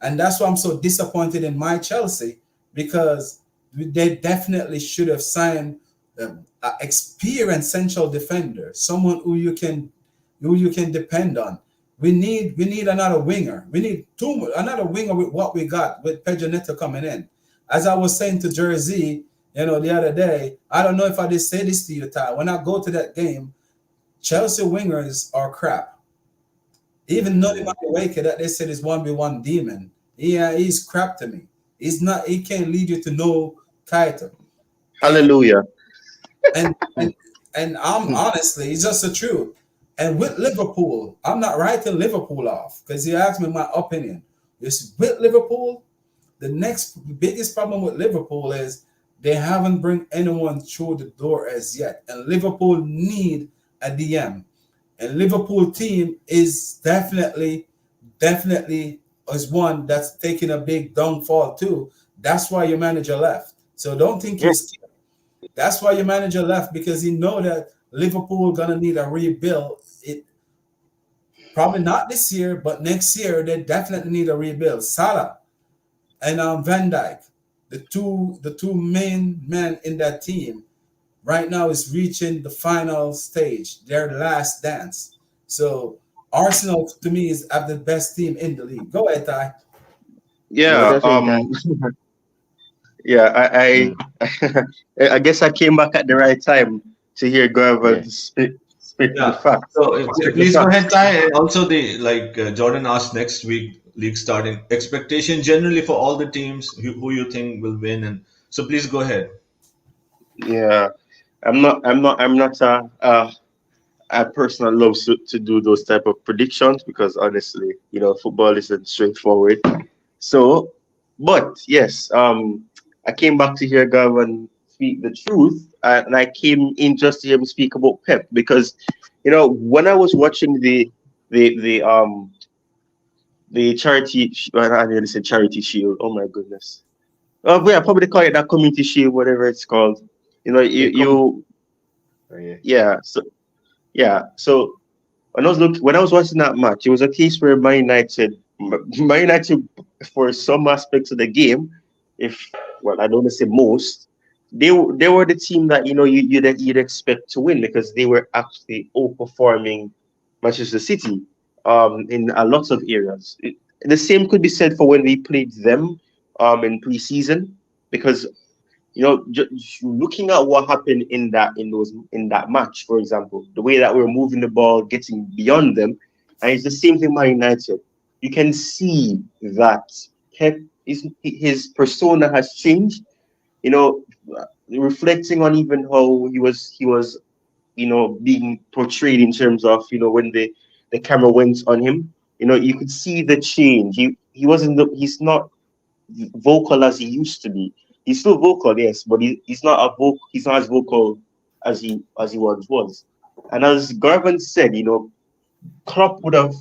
And that's why I'm so disappointed in my Chelsea, because they definitely should have signed an experienced central defender, someone who you can depend on. We need another winger. We need another winger with what we got with Pedro Neto coming in. As I was saying to Jersey, the other day, I don't know if I did say this to you, Ty. When I go to that game, Chelsea wingers are crap. Even Noni Madueke that they said is 1v1 demon. Yeah, he's crap to me. He's not. He can't lead you to no title. And Hallelujah. and and, and I'm honestly, it's just the truth. And with Liverpool, I'm not writing Liverpool off because he asked me my opinion. It's with Liverpool. The next biggest problem with Liverpool is they haven't bring anyone through the door as yet, and Liverpool need a DM. And Liverpool team is definitely is one that's taking a big downfall too. That's why your manager left. So don't think Yeah. he's scared. That's why your manager left because he know that Liverpool gonna need a rebuild. It probably not this year, but next year they definitely need a rebuild. Salah and Van Dijk, the two main men in that team right now is reaching the final stage, their last dance. So Arsenal to me is have the best team in the league. Go ahead, Ty. What Yeah. I say, guys? Yeah. Mm, I guess I came back at the right time to hear yeah. Garvin spit the Yeah. facts. So Spit the please go ahead, facts. Ty. And also, the like Jordan asked next week league starting expectation generally for all the teams who you think will win, and so please go ahead. Yeah. I'm not a person that loves to do those type of predictions because honestly, football isn't straightforward. So, but yes, I came back to hear Gavin speak the truth, and I came in just to hear him speak about Pep because, when I was watching the the um the charity, well, I nearly said charity shield. Oh my goodness. Oh yeah, probably call it that community shield, whatever it's called. They come. You Oh, yeah. yeah. So when I was watching that match, it was a case where Man United, for some aspects of the game, if well, I don't want to say most, they were the team that you'd expect to win because they were actually outperforming Manchester City in a lot of areas. The same could be said for when we played them in preseason because looking at what happened in that match, for example, the way that we're moving the ball, getting beyond them, and it's the same thing Man United. You can see that Pep his persona has changed. You know, reflecting on even how he was being portrayed in terms of when the camera went on him. You could see the change. He's not vocal as he used to be. He's still vocal, yes, but he's not as vocal as he once was. And as Garvin said, Klopp would have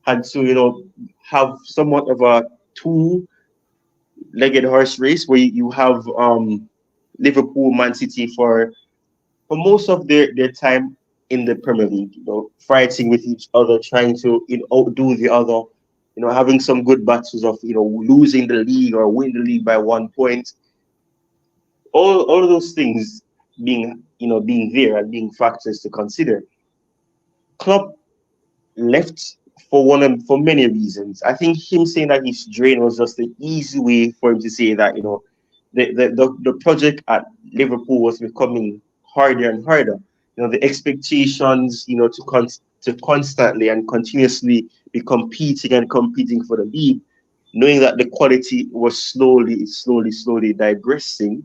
had to, have somewhat of a two-legged horse race where you have Liverpool, Man City for most of their time in the Premier League, fighting with each other, trying to outdo the other, having some good battles of losing the league or win the league by 1 point. All of those things being there and being factors to consider. Klopp left for many reasons. I think him saying that he's drained was just the easy way for him to say that the project at Liverpool was becoming harder and harder. The expectations to constantly and continuously be competing for the league, knowing that the quality was slowly digressing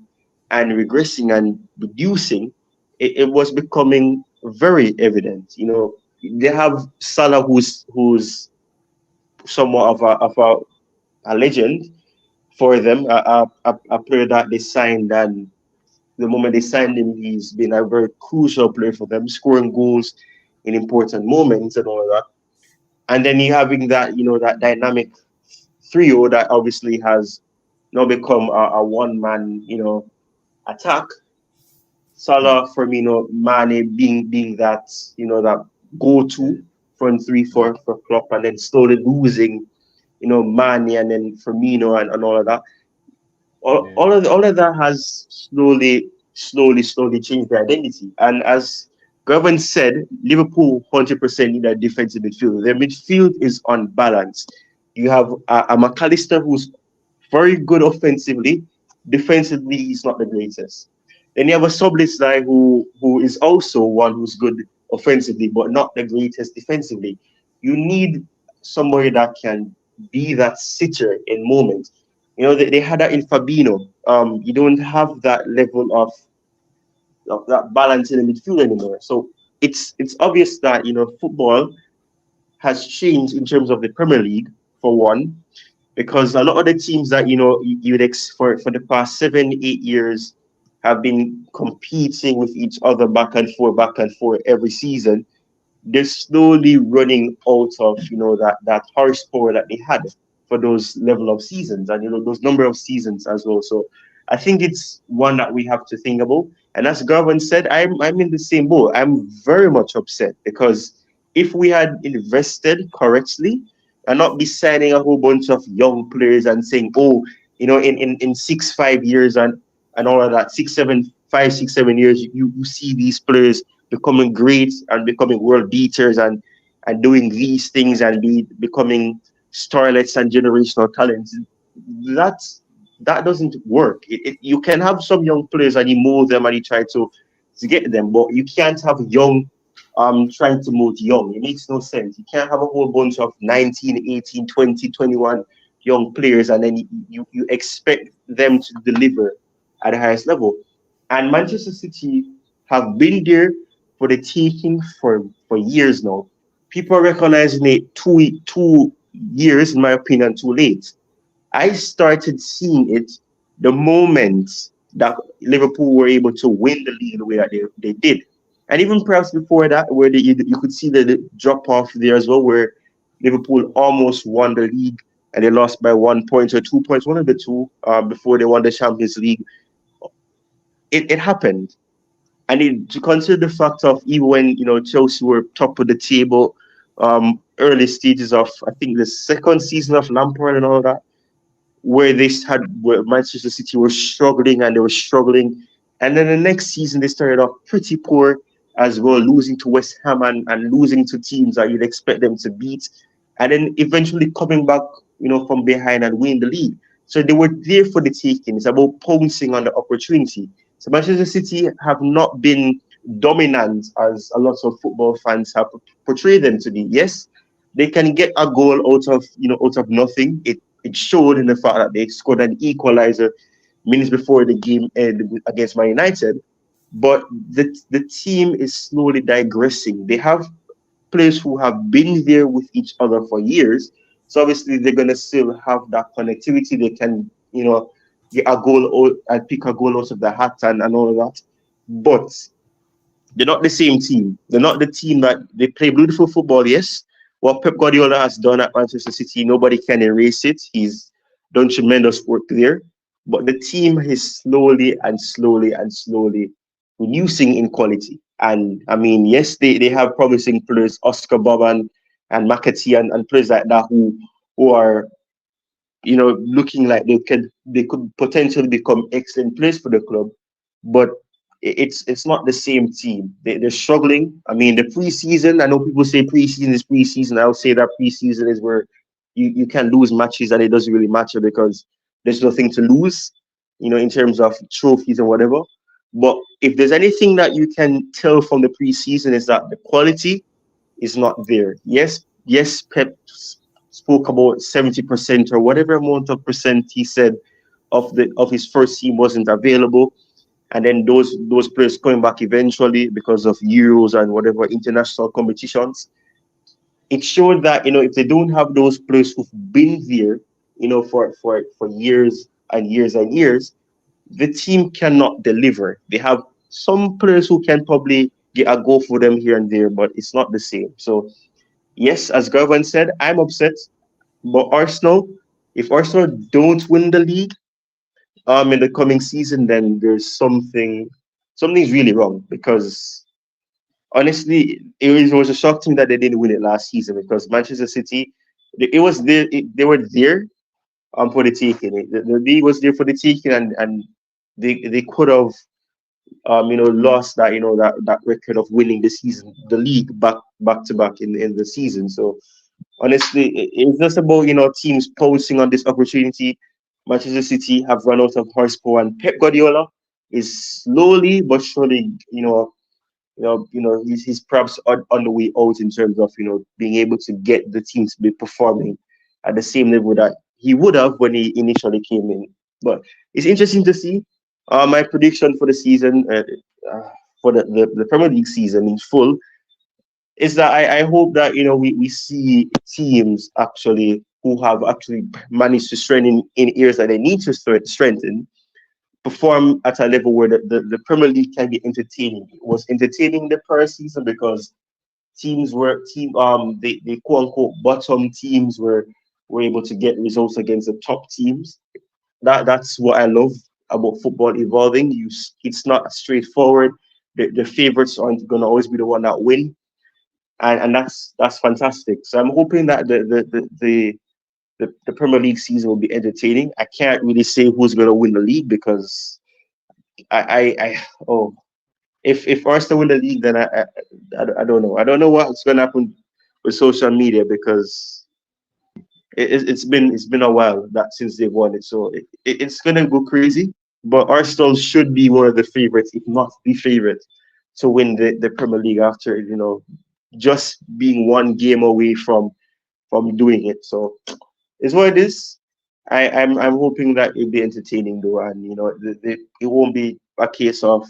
and regressing and reducing, it was becoming very evident. They have Salah, who's somewhat of a legend for them, a player that they signed, and the moment they signed him, he's been a very crucial player for them, scoring goals in important moments and all of that. And then you having that dynamic trio that obviously has now become a one-man attack. Salah, Firmino, Mane being that go-to front three for Klopp, and then slowly losing Mane and then Firmino and all of that. All, Yeah. all of all of that has slowly changed their identity. And as Gervin said Liverpool 100% need a defensive midfield. Their midfield is unbalanced. You have a McAllister who's very good offensively. Defensively, he's not the greatest. Then you have a Soboslai who is also one who's good offensively, but not the greatest defensively. You need somebody that can be that sitter in moments. They had that in Fabinho. You don't have that level of that balance in the midfield anymore. So it's obvious that football has changed in terms of the Premier League for one, because a lot of the teams that for the past 7 8 years have been competing with each other back and forth every season. They're slowly running out of that horsepower that they had for those level of seasons, and those number of seasons as well. So I think it's one that we have to think about. And as Garvin said, I'm in the same boat. I'm very much upset because if we had invested correctly and not be signing a whole bunch of young players and saying, oh, in 6 5 years and all of that, 6 7 5 6 7 years, you see these players becoming great and becoming world beaters and doing these things and becoming starlets and generational talents. That's that doesn't work. You can have some young players and you mold them and you try to get them, but you can't have young trying to mold young. It makes no sense. You can't have a whole bunch of 19, 18, 20, 21 young players and then you expect them to deliver at the highest level. And Manchester City have been there for the taking for years now. People are recognizing it 2 years, in my opinion, too late. I started seeing it the moment that Liverpool were able to win the league the way that they did. And even perhaps before that, where you could see the drop off there as well, where Liverpool almost won the league and they lost by 1 point or 2 points, one of the two, before they won the Champions League. It happened. And to consider the fact of even when Chelsea were top of the table, early stages of I think the second season of Lampard and all that, where Manchester City were struggling and they were struggling. And then the next season they started off pretty poor as well, losing to West Ham and losing to teams that you'd expect them to beat. And then eventually coming back, from behind and win the league. So they were there for the taking. It's about pouncing on the opportunity. So Manchester City have not been dominant as a lot of football fans have portrayed them to be. Yes, they can get a goal out of nothing. It showed in the fact that they scored an equalizer minutes before the game ended against Man United. But the team is slowly digressing. They have players who have been there with each other for years. So obviously they're gonna still have that connectivity. They can, get a goal and pick a goal out of the hat and all of that. But they're not the same team. They're not the team that they play beautiful football, yes. What Pep Guardiola has done at Manchester City, nobody can erase it. He's done tremendous work there. But the team is slowly and slowly and slowly reducing in quality. And I mean, yes, they have promising players, Oscar Boban and McAtee and players like that who are looking like they could potentially become excellent players for the club, but it's not the same team. They're struggling. I mean, the preseason. I know people say preseason is preseason. I'll say that preseason is where you can lose matches and it doesn't really matter because there's nothing to lose, in terms of trophies and whatever. But if there's anything that you can tell from the preseason is that the quality is not there. Yes, Pep spoke about 70% or whatever amount of percent he said of his first team wasn't available, and then those players coming back eventually because of Euros and whatever international competitions. It showed that if they don't have those players who've been there, for years and years and years, the team cannot deliver. They have some players who can probably get a go for them here and there, but it's not the same. So yes, as Gervin said, I'm upset. But Arsenal, if Arsenal don't win the league in the coming season, then there's something's really wrong because honestly, it was a shock to me that they didn't win it last season because Manchester City, they were there for the taking. The league was there for the taking, and they could have lost that that record of winning the season, the league back to back in the season. So honestly, it's just about teams pouncing on this opportunity. Manchester City have run out of horsepower, and Pep Guardiola is slowly but surely, he's perhaps on the way out in terms of being able to get the team to be performing at the same level that he would have when he initially came in. But it's interesting to see. My prediction for the season, for the Premier League season in full, is that I hope that we see teams actually who have actually managed to strengthen in areas that they need to strengthen, perform at a level where the Premier League can be entertaining. It was entertaining the prior season because the quote unquote bottom teams were able to get results against the top teams. That's what I love about football evolving. It's not straightforward. The favorites aren't gonna always be the one that win, and that's fantastic. So I'm hoping that the Premier League season will be entertaining. I can't really say who's gonna win the league because I oh, if Arsenal win the league, then I don't know. I don't know what's gonna happen with social media because it's been a while that since they won it, so it's gonna go crazy. But Arsenal should be one of the favorites, if not the favorite, to win the Premier League after just being one game away from doing it. So it's what it is. I'm hoping that it'll be entertaining though, and it won't be a case of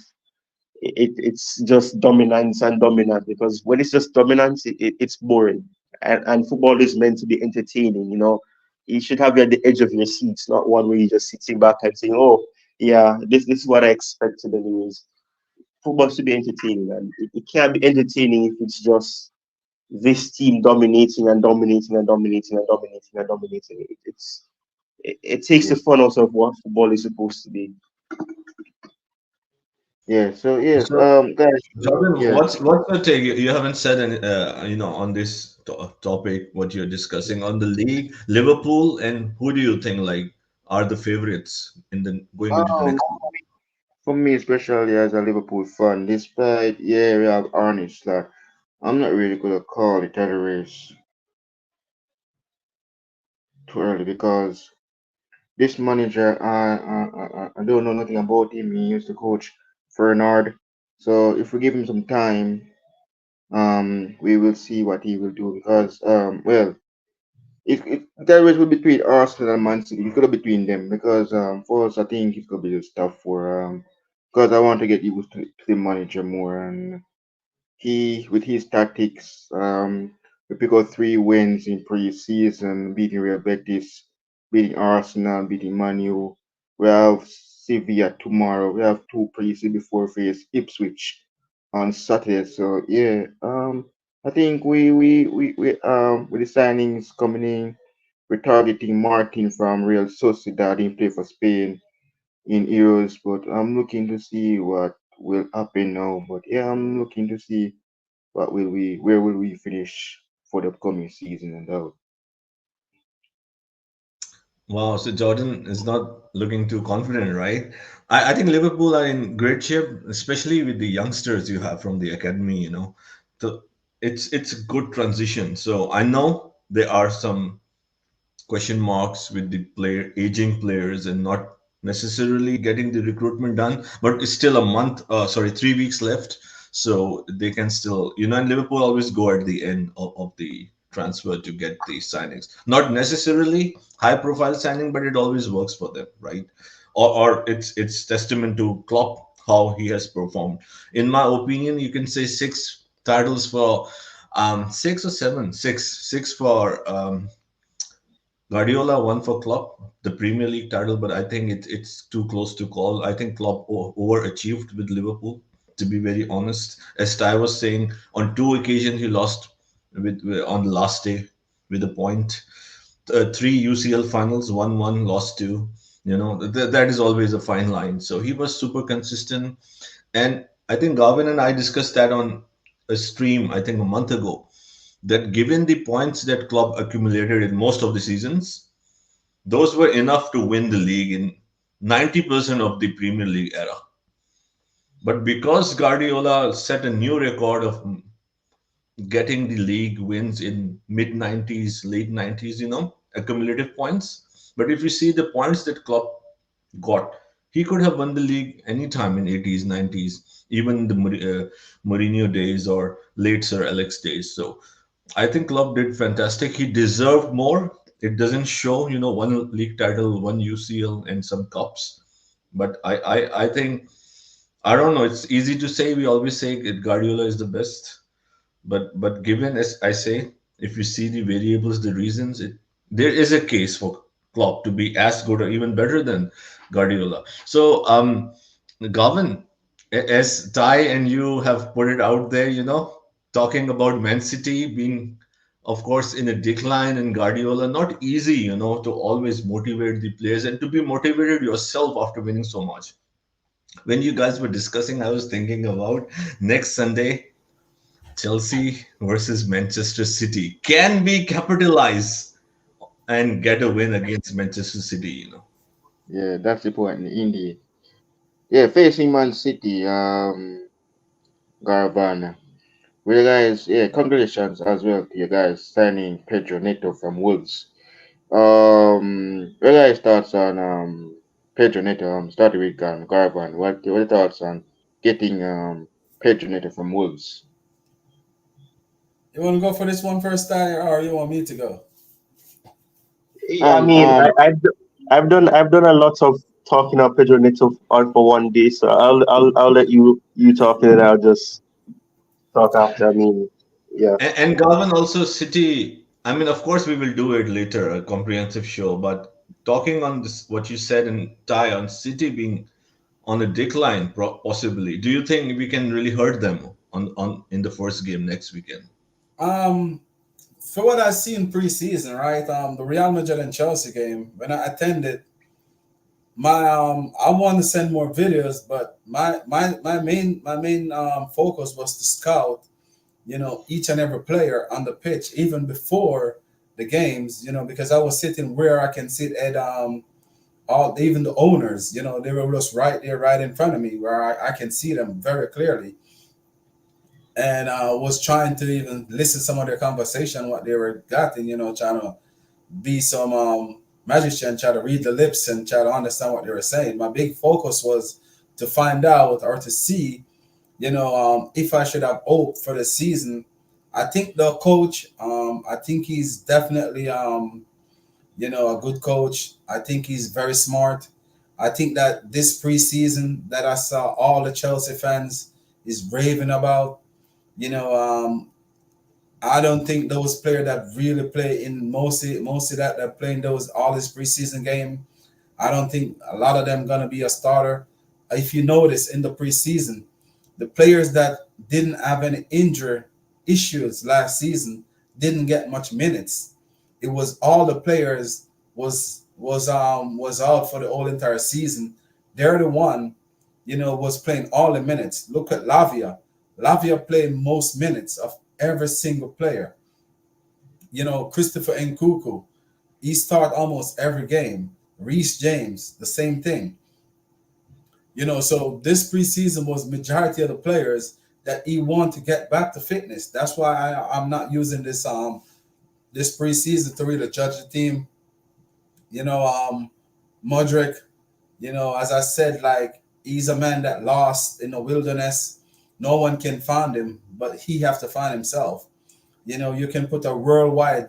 it's just dominance and dominant, because when it's just dominance, it's boring. And football is meant to be entertaining. You should have you at the edge of your seats, not one where you're just sitting back and saying, "Oh, yeah, this is what I expected." Anyways, football should be entertaining, and it can't be entertaining if it's just this team dominating and dominating and dominating and dominating and dominating. It takes Yeah, the fun out of what football is supposed to be. yeah. So yes, So, guys. Jordan, Yeah. what's your take? You haven't said any, on this topic what you're discussing on the league, Liverpool, and who do you think like are the favorites in the going into the Um, next? for me, especially as a Liverpool fan, despite yeah, we have Arne Slot, I'm not really gonna call it a race too early because this manager, I don't know nothing about him. He used to coach Fernard, so if we give him some time, we will see what he will do because well, if that race will be between Arsenal and Man City, it's gonna be between them because for us, I think it's gonna be just tough for because I want to get used to the manager more and he with his tactics, we pick up 3 wins in pre-season, beating Real Betis, beating Arsenal, beating Manu. We have Sevilla tomorrow. We have 2 pre-season before face Ipswich on Saturday. So yeah, I think we with the signings coming in, we're targeting Martin from Real Sociedad. He play for Spain in Euros, but I'm looking to see what will happen now. But yeah, I'm looking to see where will we finish for the upcoming season and out. Wow, so Jordan is not looking too confident, right? I think Liverpool are in great shape, especially with the youngsters you have from the academy. So it's a good transition. So I know there are some question marks with the aging players and not necessarily getting the recruitment done, but it's still a month, 3 weeks left, so they can still, and Liverpool always go at the end of the transfer to get the signings, not necessarily high profile signing, but it always works for them, right? Or it's testament to Klopp how he has performed. In my opinion, you can say six titles for 6 or 7, six for Guardiola won for Klopp the Premier League title, but I think it's too close to call. I think Klopp overachieved with Liverpool, to be very honest. As Ty was saying, on 2 occasions he lost on the last day with a point. 3 UCL finals, won one, lost two. That is always a fine line. So he was super consistent, and I think Garvin and I discussed that on a stream, I think a month ago, that given the points that club accumulated in most of the seasons, those were enough to win the league in 90% of the Premier League era. But because Guardiola set a new record of getting the league wins in mid 90s, late 90s, accumulative points. But if you see the points that Klopp got, he could have won the league anytime in 80s, 90s, even the Mourinho days or late Sir Alex days. So I think Klopp did fantastic. He deserved more. It doesn't show, one league title, one UCL, and some cups. But I think, I don't know. It's easy to say. We always say Guardiola is the best, but given, as I say, if you see the variables, the reasons, there is a case for Klopp to be as good or even better than Guardiola. So, Gavin, as Ty and you have put it out there, talking about Man City being, of course, in a decline, and Guardiola not easy, to always motivate the players and to be motivated yourself after winning so much. When you guys were discussing, I was thinking about next Sunday, Chelsea versus Manchester City. Can we capitalize and get a win against Manchester City? Yeah, that's the point indeed. Yeah, facing Man City, Garavana. Well, guys, yeah, congratulations as well to you guys signing Pedro Neto from Wolves. What are your thoughts on Pedro Neto? Starting with Garavan. What are your thoughts on getting Pedro Neto from Wolves? You want to go for this one first, Ty, or you want me to go? I Um, mean, um, I've done a lot of talking of Pedro Neto on for one day, so I'll let you talk and then I'll just talk after. I mean, yeah. And Galvin, also City. I mean, of course, we will do it later, a comprehensive show. But talking on this, what you said and Ty on City being on a decline, possibly. Do you think we can really hurt them on in the first game next weekend? Um, for what I see in preseason, right? The Real Madrid and Chelsea game when I attended, I want to send more videos, but my main focus was to scout, each and every player on the pitch, even before the games, because I was sitting where I can sit at all, even the owners, they were just right there, right in front of me, where I can see them very clearly, and was trying to even listen some of their conversation, what they were getting, trying to be some magician, try to read the lips and try to understand what they were saying. My big focus was to find out or to see, if I should have hope for the season. I think the coach, I think he's definitely, a good coach. I think he's very smart. I think that this preseason that I saw all the Chelsea fans is raving about, you know, um, I don't think those players that really play in mostly that playing those all this preseason game. I don't think a lot of them gonna be a starter. If you notice in the preseason, the players that didn't have any injury issues last season didn't get much minutes. It was all the players was out for the whole entire season. They're the one, was playing all the minutes. Look at Lavia. Lavia played most minutes of every single player. Christopher Nkuku, he start almost every game. Reece James, the same thing. So this preseason was majority of the players that he want to get back to fitness. That's why I'm not using this preseason to really judge the team. Modric, as I said, like he's a man that lost in the wilderness. No one can find him, but he have to find himself. You can put a worldwide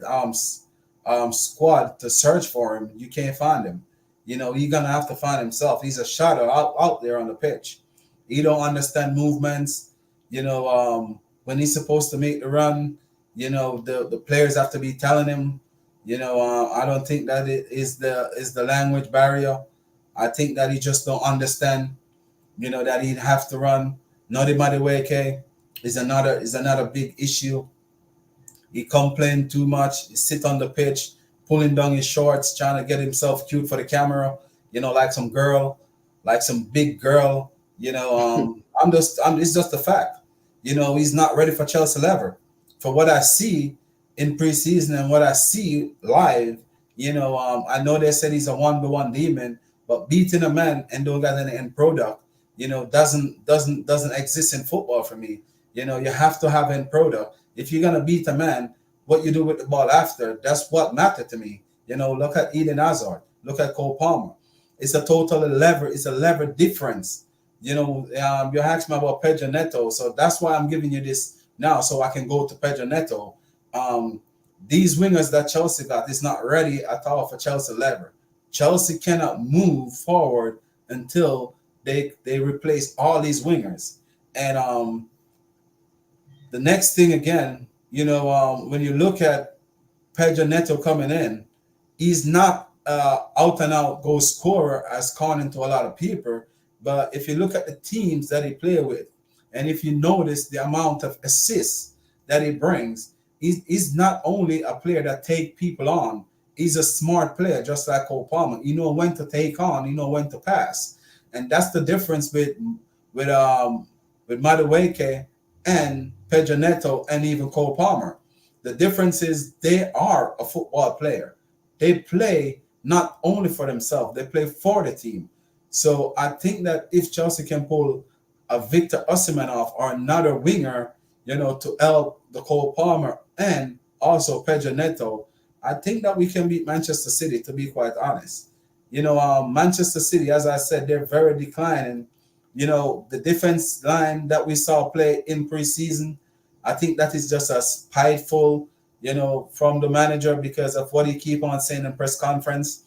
squad to search for him. You can't find him. He's gonna have to find himself. He's a shadow out there on the pitch. He don't understand movements. When he's supposed to make the run, the players have to be telling him. I don't think that it is the language barrier. I think that he just don't understand. That he'd have to run. Nodi Madueke is another big issue. He complained too much. He sit on the pitch, pulling down his shorts, trying to get himself cute for the camera. Like some girl, like some big girl. It's just a fact. He's not ready for Chelsea level. For what I see in preseason and what I see live, I know they said he's a 1v1 demon, but beating a man and don't got any end product, doesn't exist in football for me. You have to have end product. If you're gonna beat a man, what you do with the ball after, that's what mattered to me. Look at Eden Hazard, look at Cole Palmer. It's a lever difference. You asked me about Pedro Neto, so that's why I'm giving you this now, so I can go to Pedro Neto. Um, these wingers that Chelsea got is not ready at all for Chelsea lever. Chelsea cannot move forward until they replace all these wingers. And the next thing again, when you look at Pedro Neto coming in, he's not out and out goal scorer as according to a lot of people. But if you look at the teams that he play with, and if you notice the amount of assists that he brings, he's not only a player that take people on. He's a smart player, just like Cole Palmer. You know when to take on, you know when to pass, and that's the difference with Madueke and Pedro Neto and even Cole Palmer. The difference is they are a football player. They play not only for themselves, they play for the team. So I think that if Chelsea can pull a Victor Osimhen off or another winger, to help the Cole Palmer and also Pedro Neto, I think that we can beat Manchester City, to be quite honest. Manchester City, as I said, they're very declining. The defense line that we saw play in preseason, I think that is just a spiteful, from the manager because of what he keep on saying in press conference,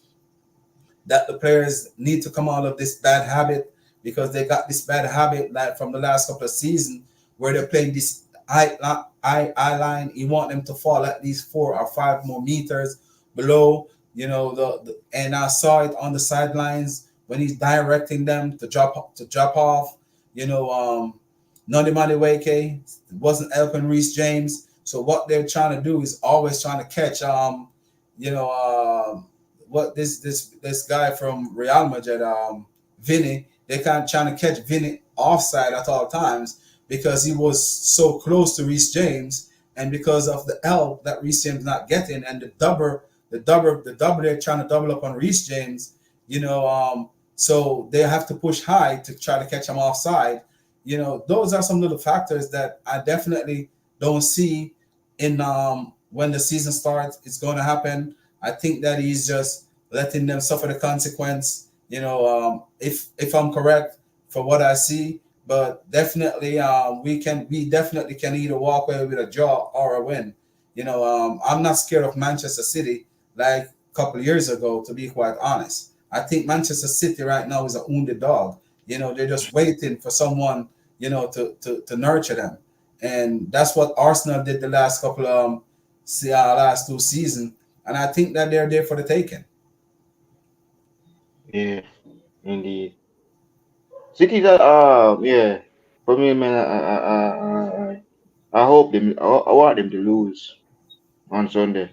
that the players need to come out of this bad habit because they got this bad habit like from the last couple of seasons where they're playing this eye line. You want them to fall at least 4 or 5 more meters below, and I saw it on the sidelines when he's directing them to drop off. Noni Madueke wasn't helping Reece James. So what they're trying to do is always trying to catch what this guy from Real Madrid, Vinny, they kind of trying to catch Vinny offside at all times because he was so close to Reece James and because of the help that Reece James not getting and the double they're trying to double up on Reece James, so they have to push high to try to catch him offside. Those are some little factors that I definitely don't see in when the season starts. It's going to happen. I think that he's just letting them suffer the consequence. If I'm correct for what I see, but definitely we definitely can either walk away with a draw or a win. I'm not scared of Manchester City like a couple of years ago, to be quite honest. I think Manchester City right now is a wounded dog. They're just waiting for someone, to nurture them. And that's what Arsenal did the last couple of last 2 seasons. And I think that they're there for the taking. Yeah, indeed. City that yeah. For me, man, I hope them. I want them to lose on Sunday.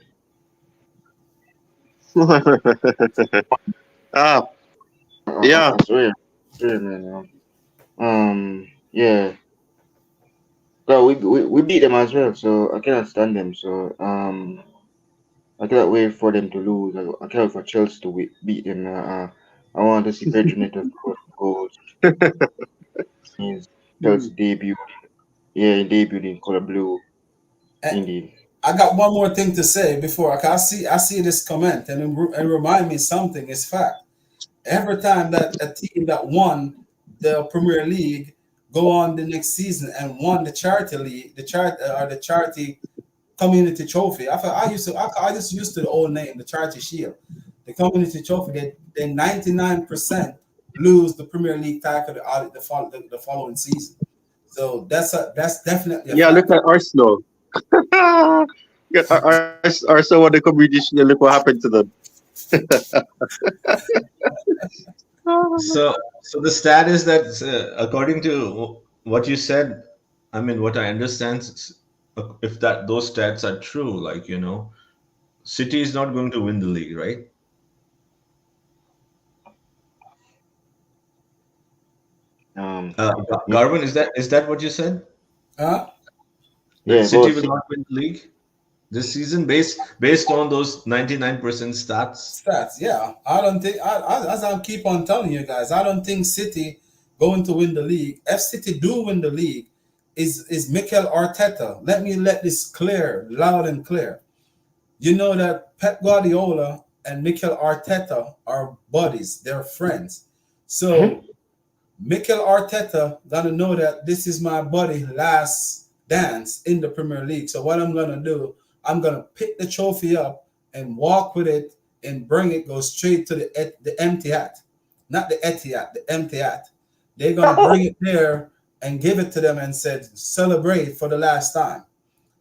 Ah, I yeah. swear, man. Yeah. So we beat them as well, so I cannot stand them. So I cannot wait for them to lose. I cannot wait for Chelsea to beat them. I want to see Pedro Neto score some goals. His Chelsea debut. Yeah, he debuted in color blue. And Indeed. I got one more thing to say before I see this comment and it remind me something. It's fact. Every time that a team that won the Premier League go on the next season and won the charity league, the charity community trophy. I just used to the old name, the charity shield, the community trophy. They 99% lose the Premier League title the following season. So that's definitely a Yeah, look factor. at Arsenal. Yeah, Arsenal won the community shield. Look what happened to them. So the stat is that according to what you said, I mean, what I understand, if that those stats are true, like City is not going to win the league, right? Um. Yeah. Garvin, is that what you said? Huh? That Yeah. Go City will see. not win the league this season based on those 99% stats? Stats, yeah. I don't think as I keep on telling you guys, I don't think City going to win the league, if City do win the league, is Mikel Arteta. Let me let this clear, loud and clear. You know that Pep Guardiola and Mikel Arteta are buddies, they're friends. So Mikel Arteta gonna know that this is my buddy last dance in the Premier League. So what I'm gonna do, I'm gonna pick the trophy up and walk with it and bring it, go straight to the empty hat, not the Etihad, the empty hat. They're gonna bring it there and give it to them and said celebrate for the last time.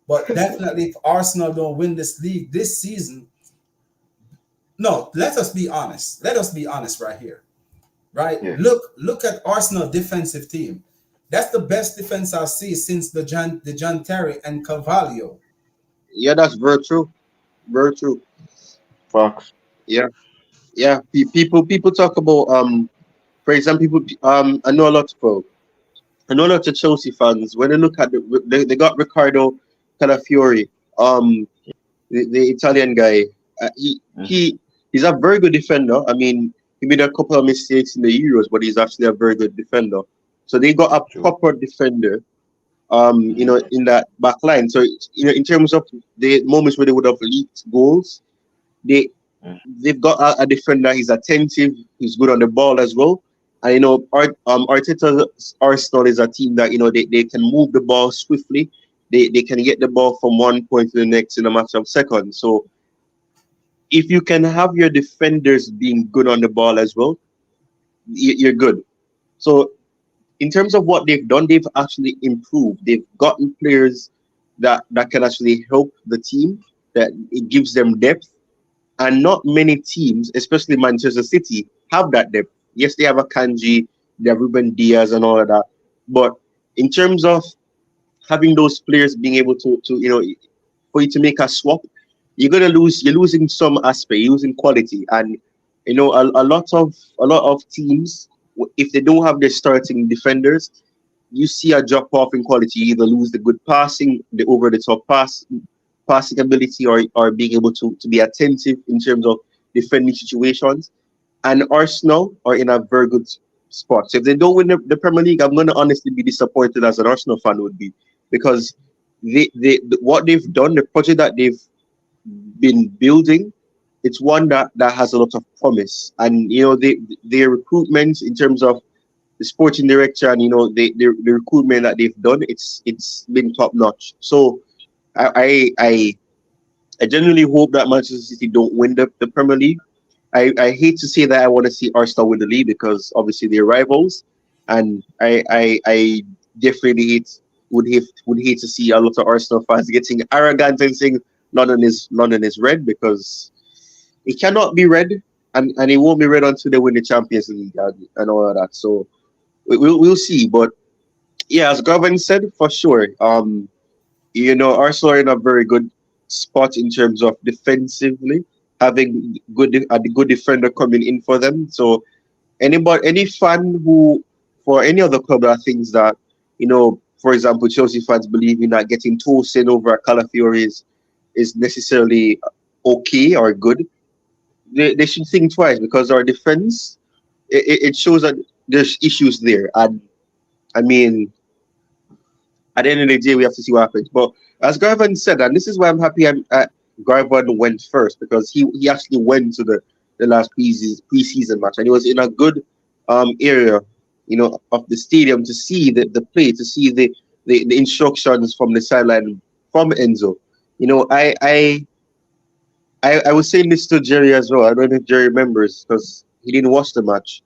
But definitely, if Arsenal don't win this league this season, no, let us be honest. Let us be honest right here. Right? Yeah. Look at Arsenal defensive team. That's the best defense I've seen since the John Terry and Carvalho. Yeah, that's very true. Very true. Fox. Yeah, yeah. People talk about for example, I know a lot of Chelsea fans when they look at they got Ricardo Calafiori, the Italian guy. He's a very good defender. I mean, he made a couple of mistakes in the Euros, but he's actually a very good defender. So they got a proper defender, in that back line. So in terms of the moments where they would have leaked goals, they they've got a defender. He's attentive. He's good on the ball as well. And Arteta's Arsenal is a team that they can move the ball swiftly. They can get the ball from one point to the next in a matter of seconds. So if you can have your defenders being good on the ball as well, you're good. So in terms of what they've done, they've actually improved. They've gotten players that can actually help the team. That it gives them depth. And not many teams, especially Manchester City, have that depth. Yes, they have a Kanji, they have Ruben Diaz and all of that. But in terms of having those players being able to for you to make a swap, you're losing some aspect, you're losing quality. And a lot of teams, if they don't have their starting defenders, you see a drop off in quality. You either lose the good passing, the over the top passing ability, or being able to be attentive in terms of defending situations. And Arsenal are in a very good spot. So if they don't win the Premier League, I'm going to honestly be disappointed as an Arsenal fan would be, because what they've done, the project that they've been building, it's one that has a lot of promise. And their recruitment in terms of the sporting director and the recruitment that they've done, it's been top notch. So I genuinely hope that Manchester City don't win the Premier League. I hate to say that I want to see Arsenal win the league, because obviously they're rivals, and I definitely would hate to see a lot of Arsenal fans getting arrogant and saying London is red, because it cannot be red, and it won't be red until they win the Champions League and all of that. So we'll see. But yeah, as Gavin said, for sure, Arsenal are in a very good spot in terms of defensively, having a good defender coming in for them. So any fan who, for any other club that thinks that, for example, Chelsea fans believe in that getting Tosin over a Calafiori is necessarily okay or good, they should think twice, because our defense, it shows that there's issues there. And I mean, at the end of the day, we have to see what happens. But as Garvan said, and this is why I'm happy Garvan went first, because he actually went to the last preseason match, and he was in a good area, of the stadium, to see the play, to see the instructions from the sideline from Enzo. I was saying this to Jerry as well. I don't know if Jerry remembers, because he didn't watch the match.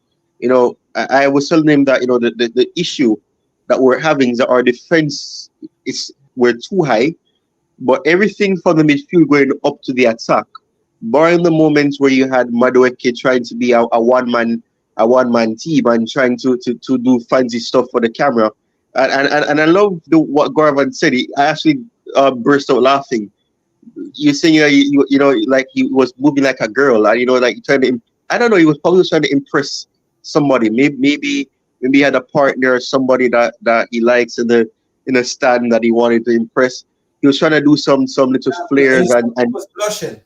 I was telling him that the issue that we're having is that our defense we're too high, but everything from the midfield going up to the attack, barring the moments where you had Madueke trying to be a one man team and trying to do fancy stuff for the camera, and I love what Garvan said. I actually burst out laughing. You're saying like he was moving like a girl, and like trying to. I don't know. He was probably trying to impress somebody. Maybe he had a partner or somebody that he likes in a stand that he wanted to impress. He was trying to do some little flares and was blushing.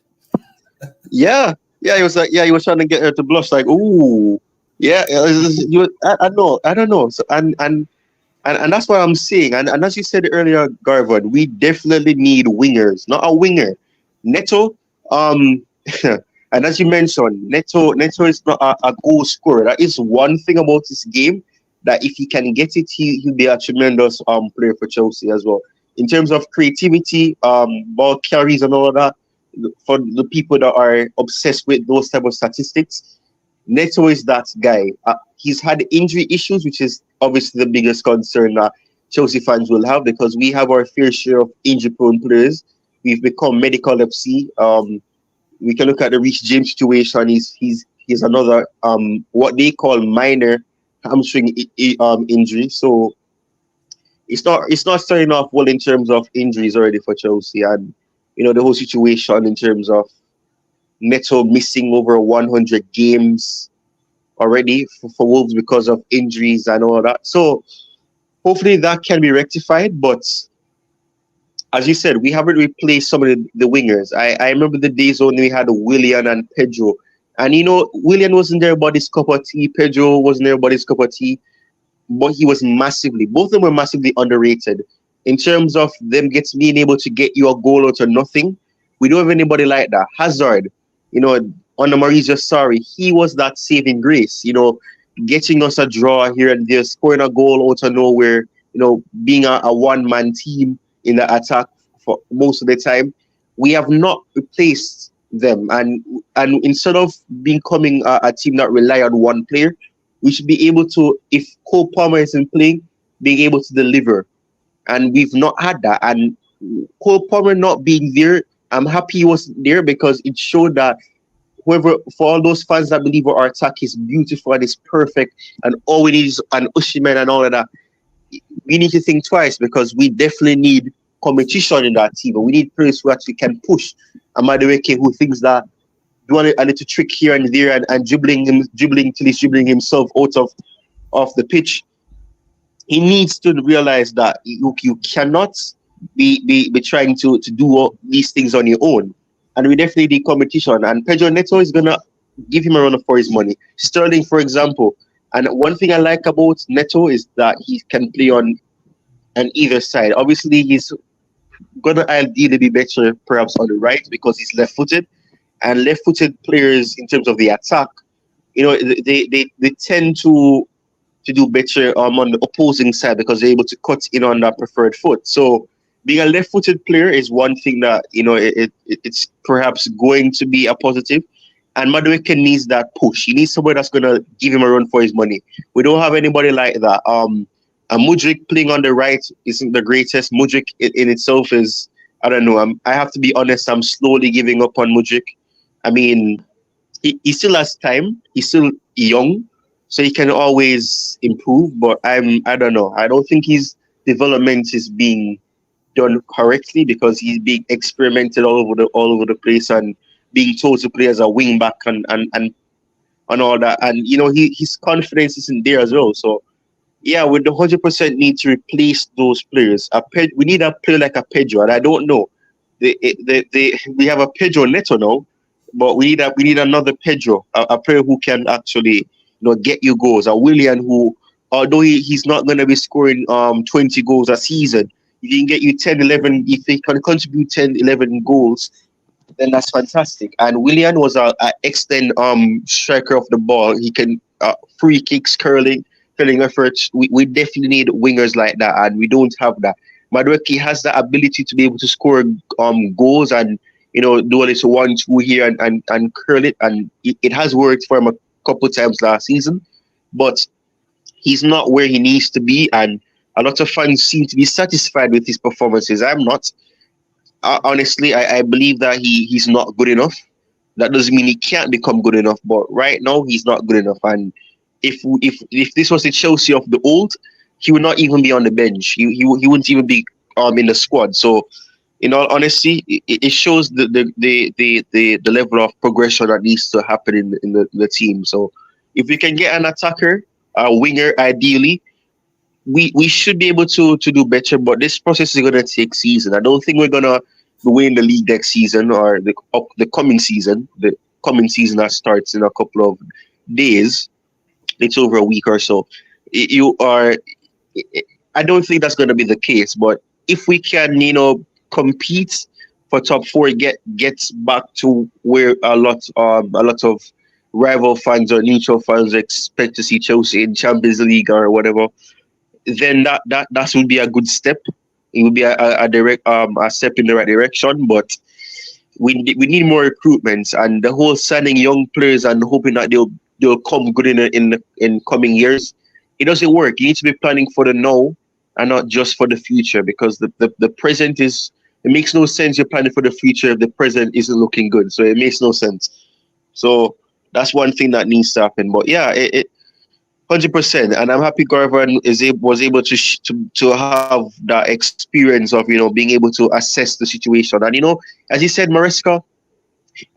yeah, he was trying to get her to blush, like, ooh, Yeah, I know, I don't know. So and that's what I'm saying. And as you said earlier, Garvin, we definitely need wingers, not a winger. Neto, um, and as you mentioned, Neto is not a goal scorer. That is one thing about this game that if he can get it, he'll be a tremendous player for Chelsea as well. In terms of creativity, ball carries and all of that, for the people that are obsessed with those type of statistics, Neto is that guy. He's had injury issues, which is obviously the biggest concern that Chelsea fans will have because we have our fair share of injury-prone players. We've become medical FC. We can look at the Reece James situation. He's another what they call minor hamstring injury. So it's not starting off well in terms of injuries already for Chelsea, and the whole situation in terms of Neto missing over 100 games already for Wolves because of injuries and all that. So hopefully that can be rectified. But as you said, we haven't replaced some of the wingers. I remember the days when we had Willian and Pedro. And Willian wasn't there about his cup of tea. Pedro wasn't there about his cup of tea. But he was both of them were massively underrated. In terms of them being able to get you a goal out of nothing, we don't have anybody like that. Hazard, under Maurizio Sarri, he was that saving grace, getting us a draw here and there, scoring a goal out of nowhere, being a one-man team in the attack for most of the time. We have not replaced them. And instead of becoming a team that rely on one player, we should be able to, if Cole Palmer isn't playing, being able to deliver. And we've not had that. And Cole Palmer not being there, I'm happy he was there because it showed that for all those fans that believe our attack is beautiful and is perfect and all we need is an Osimhen and all of that, we need to think twice because we definitely need competition in that team. But we need players who actually can push. Amadueke, who thinks that doing a little trick here and there and dribbling till he's dribbling himself out of the pitch. He needs to realize that you cannot be trying to do all these things on your own. And we definitely need competition. And Pedro Neto is going to give him a run for his money. Sterling, for example. And one thing I like about Neto is that he can play on either side. Obviously, he's going to ideally be better perhaps on the right because he's left-footed. And left-footed players, in terms of the attack, they tend to do better on the opposing side because they're able to cut in on that preferred foot. So being a left-footed player is one thing that it's perhaps going to be a positive. And Madueke needs that push. He needs somebody that's going to give him a run for his money. We don't have anybody like that. Mudryk playing on the right isn't the greatest. Mudryk in itself is, I don't know. I have to be honest. I'm slowly giving up on Mudryk. I mean, he still has time. He's still young, so he can always improve. But I don't know. I don't think his development is being done correctly because he's being experimented all over the place and being told to play as a wing back and all that. And his confidence isn't there as well. So yeah, we 100% need to replace those players. We need a player like a Pedro, and I don't know. We have a Pedro Neto now. But we need another Pedro, a player who can actually get you goals. A Willian who, although he's not going to be scoring 20 goals a season, if he can get you 10, 11, if he can contribute 10, 11 goals, then that's fantastic. And Willian was an excellent striker of the ball. He can free kicks, curling efforts. We definitely need wingers like that, and we don't have that. Madueke has the ability to be able to score goals and do a little 1-2 here and curl it, and it has worked for him a couple of times last season, but he's not where he needs to be, and a lot of fans seem to be satisfied with his performances. I'm not. Honestly, I believe that he's not good enough. That doesn't mean he can't become good enough, but right now he's not good enough. And if this was the Chelsea of the old, he would not even be on the bench. He wouldn't even be in the squad. So in all honesty, it shows the level of progression that needs to happen in the team. So if we can get an attacker, a winger ideally, we should be able to do better. But this process is going to take season. I don't think we're going to win the league next season or the coming season. The coming season that starts in a couple of days. it's over a week or so. You are. I don't think that's going to be the case, but if we can, compete for top four, gets back to where a lot of rival fans or neutral fans expect to see Chelsea in Champions League or whatever, then that would be a good step. It would be a direct a step in the right direction, but we need more recruitments, and the whole signing young players and hoping that they'll come good in coming years. It doesn't work. You need to be planning for the now and not just for the future, because the present is, it makes no sense you're planning for the future if the present isn't looking good. So it makes no sense. So that's one thing that needs to happen. But yeah, it 100%, and I'm happy Garvan was able to have that experience of being able to assess the situation. And as he said, Maresca,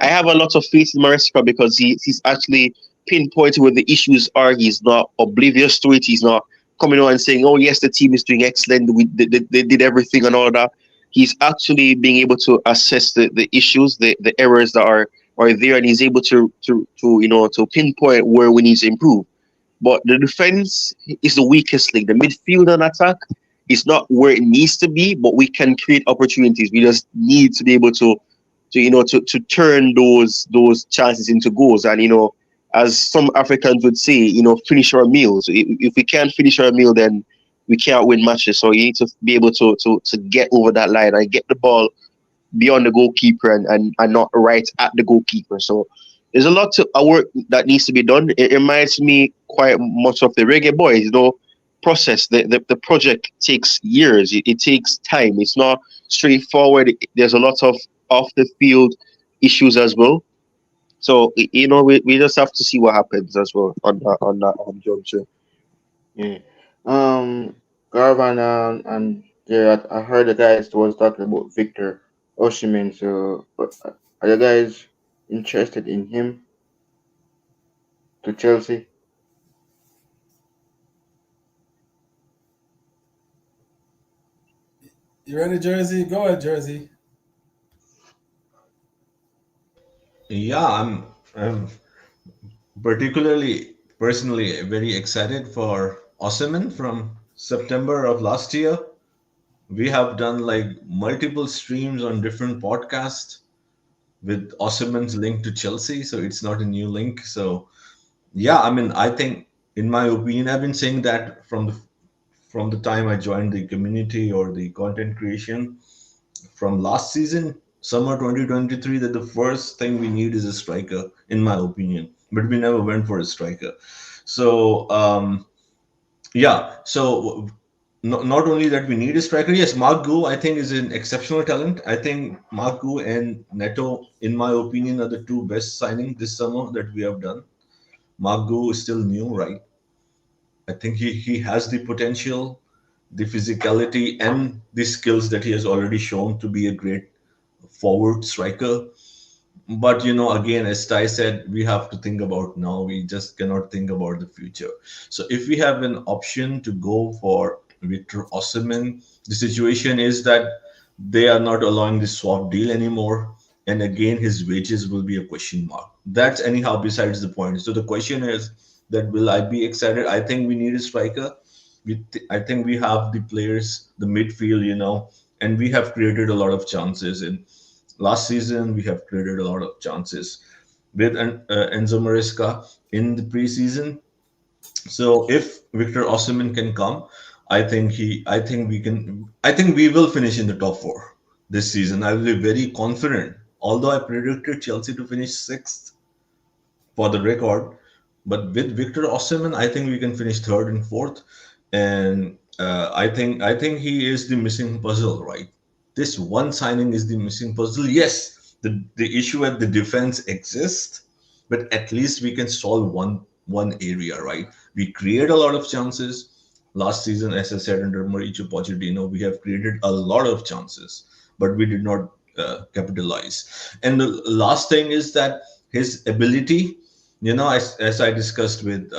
I have a lot of faith in Maresca because he's actually pinpointed where the issues are. He's not oblivious to it. He's not coming on and saying, "Oh yes, the team is doing excellent. They did everything and all of that." He's actually being able to assess the issues, the errors that are there, and he's able to pinpoint where we need to improve. But the defense is the weakest link. The midfield and attack is not where it needs to be, but we can create opportunities. We just need to be able to turn those chances into goals. And as some Africans would say, finish our meals. If we can't finish our meal, then we can't win matches. So you need to be able to get over that line and get the ball beyond the goalkeeper and not right at the goalkeeper. So there's a lot of work that needs to be done. It reminds me quite much of the reggae boys, process. The project takes years. It takes time. It's not straightforward. There's a lot of off the field issues as well. So we just have to see what happens as well on that juncture. Yeah. Garvan and Gerard, I heard the guys was talking about Victor Osimhen. So, but are you guys interested in him to Chelsea? You ready, Jersey? Go ahead, Jersey. Yeah, I'm particularly personally very excited for Osimhen from September of last year. We have done like multiple streams on different podcasts with Osimhen's link to Chelsea, so it's not a new link. So yeah, I mean, I think in my opinion, I've been saying that from the time I joined the community or the content creation from last season, summer 2023, that the first thing we need is a striker, in my opinion. But we never went for a striker. So yeah, so not only that we need a striker, yes, Mark Gu I think is an exceptional talent. I think Mark Gu and Neto, in my opinion, are the two best signings this summer that we have done. Mark Gu is still new, right? I think he has the potential, the physicality, and the skills that he has already shown to be a great forward striker. But again, as Ty said, we have to think about now. We just cannot think about the future. So if we have an option to go for Victor Osimhen, the situation is that they are not allowing the swap deal anymore. And again, his wages will be a question mark. That's anyhow besides the point. So the question is that will I be excited? I think we need a striker. I think we have the players, the midfield, and we have created a lot of chances. And last season, we have created a lot of chances with Enzo Maresca in the preseason. So if Victor Osimhen can come, I think we will finish in the top four this season. I will be very confident. Although I predicted Chelsea to finish sixth for the record, but with Victor Osimhen, I think we can finish third and fourth. And I think he is the missing puzzle, right? This one signing is the missing puzzle. Yes, the issue at the defense exists, but at least we can solve one area, right? We create a lot of chances. Last season, as I said, under Mauricio Pochettino, we have created a lot of chances, but we did not capitalize. And the last thing is that his ability, as I discussed with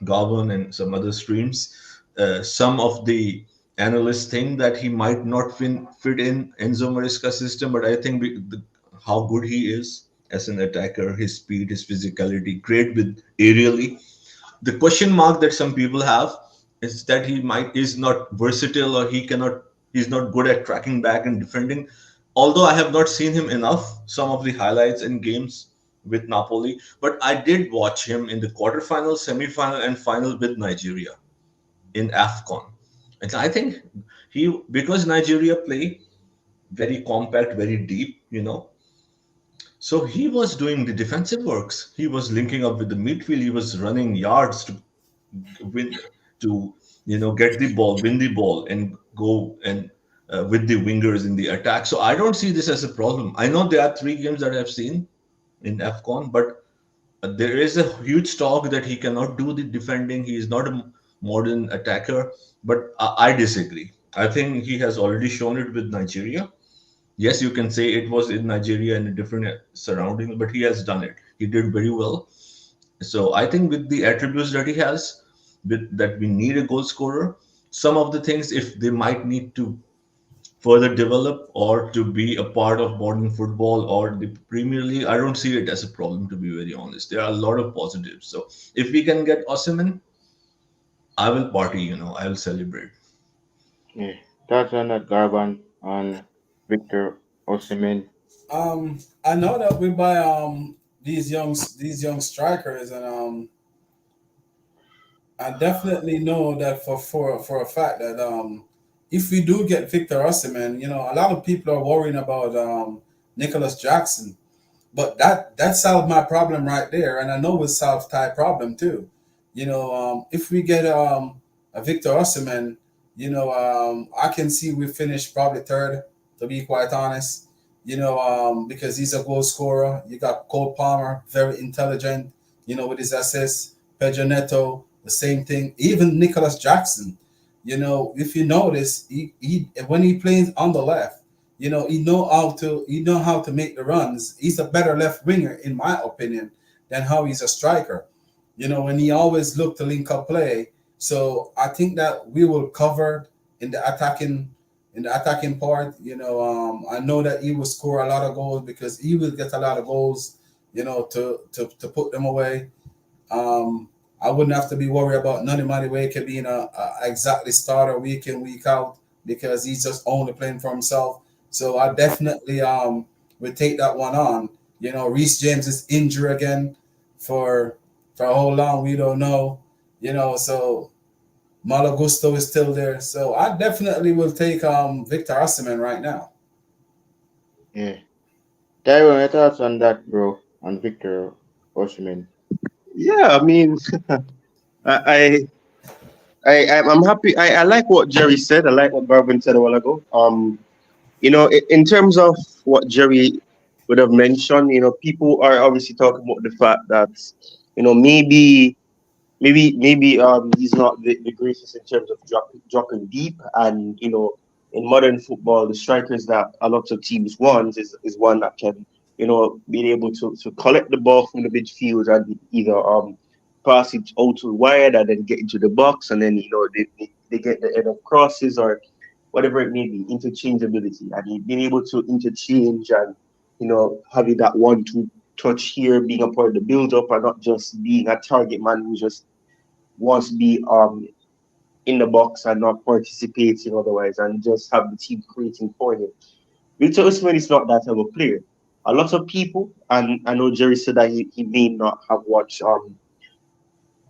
Garvin and some other streams, some of the analysts think that he might not fit in Enzo Maresca's system, but I think how good he is as an attacker, his speed, his physicality, great with aerially. The question mark that some people have is that he might is not versatile, or he's not good at tracking back and defending. Although I have not seen him enough, some of the highlights in games with Napoli, but I did watch him in the quarterfinal, semi-final, and final with Nigeria in AFCON. And I think because Nigeria play very compact, very deep, so he was doing the defensive works. He was linking up with the midfield. He was running yards to win, to get the ball, win the ball, and go and with the wingers in the attack. So I don't see this as a problem. I know there are 3 games that I've seen in AFCON, but there is a huge talk that he cannot do the defending. He is not a modern attacker, but I disagree. I think he has already shown it with Nigeria. Yes, you can say it was in Nigeria in a different surroundings, but he has done it. He did very well. So I think with the attributes that he has, with that we need a goal scorer. Some of the things, if they might need to further develop or to be a part of modern football or the Premier League, I don't see it as a problem, to be very honest. There are a lot of positives. So if we can get Osimhen, I will party. I will celebrate. Yeah. Thoughts on that, Garban, on Victor Osimhen? I know that we buy these young strikers, and I definitely know that for a fact that if we do get Victor Osimhen, a lot of people are worrying about Nicholas Jackson, but that solved my problem right there, and I know it solved Ty problem too. If we get a Victor Osimhen, I can see we finish probably third, to be quite honest. Because he's a goal scorer. You got Cole Palmer, very intelligent. With his assists. Pedro Neto, the same thing. Even Nicholas Jackson. If you notice, he when he plays on the left, he know how to make the runs. He's a better left winger, in my opinion, than how he's a striker. When he always look to link up play. So I think that we will cover in the attacking part. I know that he will score a lot of goals because he will get a lot of goals. To put them away. I wouldn't have to be worried about none of money where he can be in a exactly starter week in week out because he's just only playing for himself. So I definitely would take that one on. Reece James is injured again for how long we don't know. So Malagusto is still there. So I definitely will take Victor Osimhen right now. Yeah. Tyrone, your thoughts on that, bro, on Victor Osimhen? Yeah, I mean, I, I'm happy. I like what Jerry said. I like what Garvin said a while ago. In terms of what Jerry would have mentioned, people are obviously talking about the fact that, maybe he's not the greatest in terms of dropping deep, and in modern football the strikers that a lot of teams want is one that can be able to collect the ball from the midfield and either pass it out to wide and then get into the box, and then they get the end of crosses or whatever it may be, interchangeability, and being able to interchange and having that 1-2 touch here, being a part of the build up and not just being a target man who just wants to be in the box and not participating otherwise and just have the team creating for him. Victor Osimhen is not that type of player. A lot of people, and I know Jerry said that he may not have watched a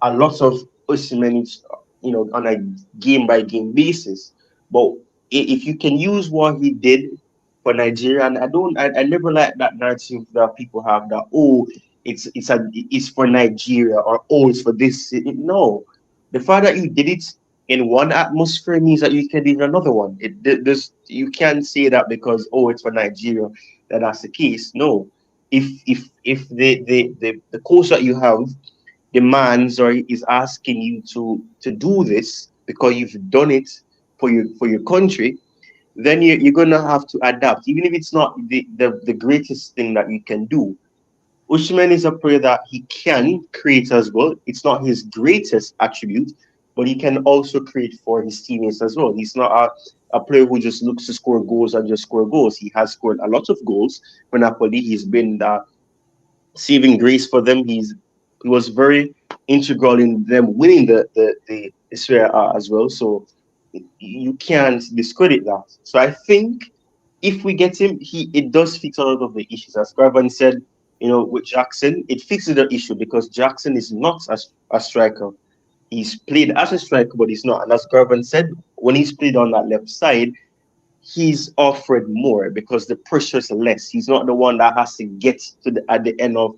lot of Osimhen, on a game by game basis. But if you can use what he did for Nigeria, and I never like that narrative that people have that, oh, it's for Nigeria, or oh, it's for this. No, the fact that you did it in one atmosphere means that you can do it in another one. You can't say that because, oh, it's for Nigeria, that's the case. No, if the coach that you have demands or is asking you to do this because you've done it for your country, then you're gonna have to adapt, even if it's not the greatest thing that you can do. Usman is a player that he can create as well. It's not his greatest attribute, but he can also create for his teammates as well. He's not a player who just looks to score goals and just score goals. He has scored a lot of goals for Napoli. He's been saving grace for them. He was very integral in them winning the Serie A as well. So you can't discredit that. So I think if we get him, it does fix a lot of the issues. As Garvan said, with Jackson, it fixes the issue because Jackson is not a striker. He's played as a striker, but he's not. And as Garvan said, when he's played on that left side, he's offered more because the pressure is less. He's not the one that has to get to at the end of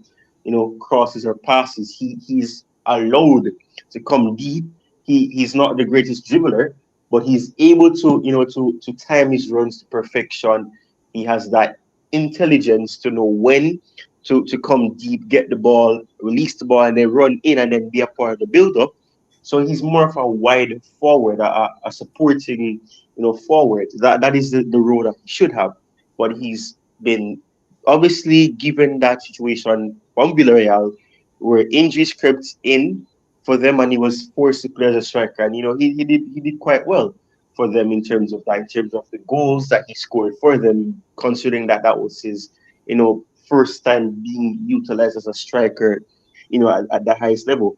crosses or passes. He's allowed to come deep. He's not the greatest dribbler, but he's able to time his runs to perfection. He has that intelligence to know when to come deep, get the ball, release the ball, and then run in and then be a part of the build-up. So he's more of a wide forward, a supporting, forward. That is the role that he should have. But he's been obviously given that situation from Villarreal where injuries crept in for them and he was forced to play as a striker. And he did quite well for them in terms of the goals that he scored for them, considering that was his, first time being utilized as a striker, at the highest level.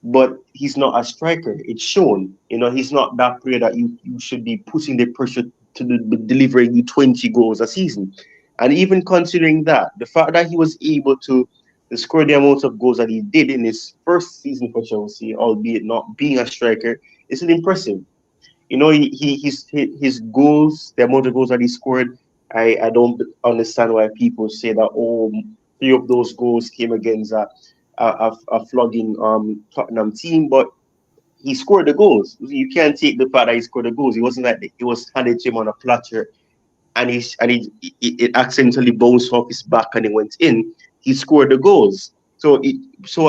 But he's not a striker. It's shown. He's not that player that you should be putting the pressure to delivering you 20 goals a season. And even considering that, the fact that he was able to score the amount of goals that he did in his first season for Chelsea, albeit not being a striker, is impressive. His goals, the amount of goals that he scored, I don't understand why people say that, 3 of those goals came against a flogging Tottenham team, but he scored the goals. You can't take the fact that he scored the goals. It wasn't like it was handed to him on a platter and it accidentally bounced off his back and it went in. He scored the goals. So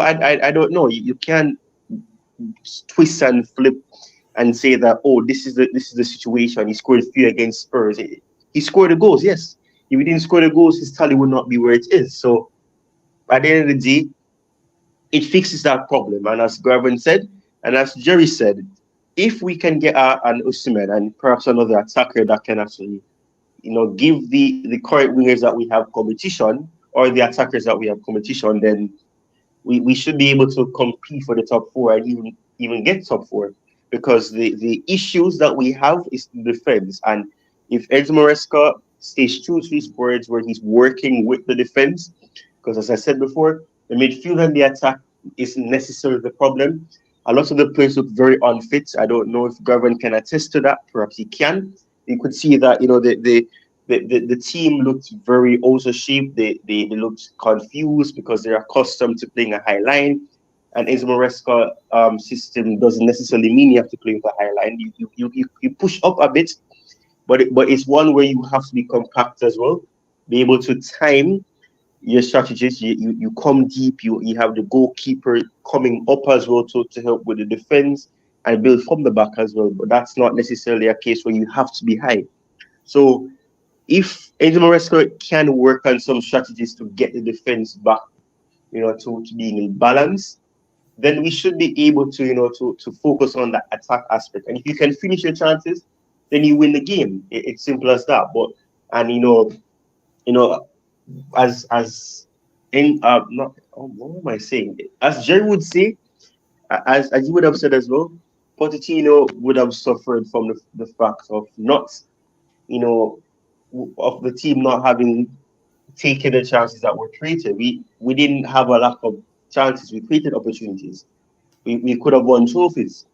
I don't know. You can't twist and flip and say that this is the situation. He scored 3 against Spurs. He scored the goals. Yes. If he didn't score the goals, his tally would not be where it is. So at the end of the day, it fixes that problem. And as Garvin said, and as Jerry said, if we can get an Osimhen and perhaps another attacker that can actually, give the current wingers that we have competition or the attackers that we have competition, then we should be able to compete for the top 4 and even get top 4. Because the issues that we have is the defense. And if Enzo Maresca stays true to his words where he's working with the defense, because as I said before, the midfield and the attack isn't necessarily the problem. A lot of the players look very unfit. I don't know if Gavin can attest to that. Perhaps he can. You could see that the team looked very also shaped. They looked confused because they're accustomed to playing a high line. And Enzo Maresca system doesn't necessarily mean you have to play with a high line. You push up a bit, but it's one where you have to be compact as well. Be able to time your strategies. You come deep. You have the goalkeeper coming up as well to help with the defense and build from the back as well. But that's not necessarily a case where you have to be high. So if Enzo Maresca can work on some strategies to get the defense back, to being in balance, then we should be able to to focus on that attack aspect. And if you can finish your chances, then you win the game. It's simple as that. But as in not what am I saying? As Jerry would say, as you would have said as well, Pochettino would have suffered from the fact of not, of the team not having taken the chances that were created. We didn't have a lack of chances. We created opportunities. We could have won trophies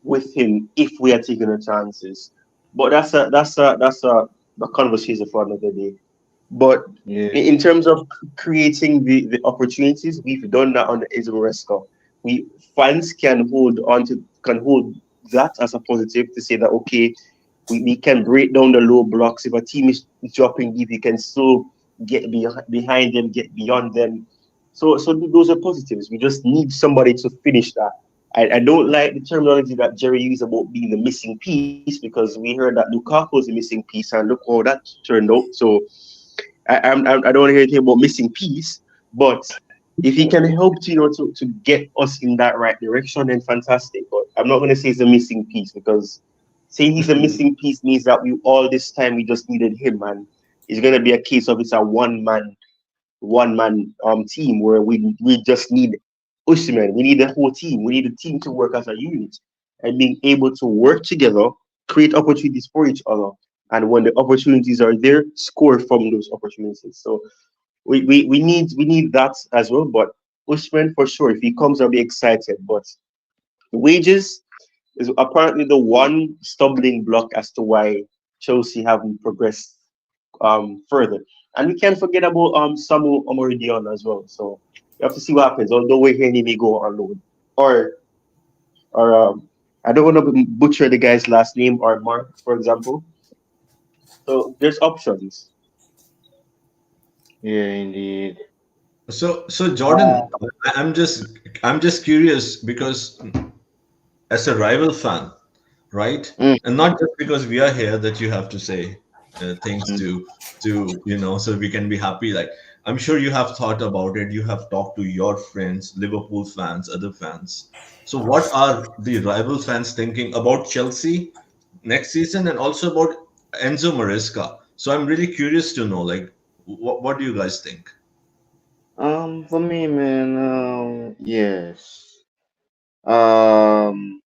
with him if we had taken the chances. But that's a conversation for another day. But in terms of creating the opportunities, we've done that on the Enzo Maresca. Fans can hold that as a positive to say that okay, we can break down the low blocks. If a team is dropping deep, you can still get behind them, get beyond them. So those are positives. We just need somebody to finish that. I don't like the terminology that Jerry used about being the missing piece, because we heard that Lukaku was the missing piece, and look how that turned out. So I don't want to hear anything about missing piece, but if he can help to get us in that right direction, then fantastic. But I'm not going to say he's a missing piece, because saying he's a missing piece means that all this time we just needed him, and it's going to be a case of it's a one man team where we just need Osimhen. We need the whole team. We need the team to work as a unit and being able to work together, create opportunities for each other. And when the opportunities are there, score from those opportunities. So we need that as well. But Osimhen for sure, if he comes, I'll be excited. But wages is apparently the one stumbling block as to why Chelsea haven't progressed further. And we can't forget about Samu Omoridion as well. So you have to see what happens. Although we're hearing he may go on loan. Or or I don't want to butcher the guy's last name, or Mark, for example. So there's options. Yeah, indeed. So Jordan, I'm just curious because as a rival fan, right? Mm, And not just because we are here that you have to say things mm. to so we can be happy. Like I'm sure you have thought about it. You have talked to your friends, Liverpool fans, other fans. So what are the rival fans thinking about Chelsea next season and also about Enzo Maresca? So I'm really curious to know, like, what do you guys think? For me, man, yes. Um,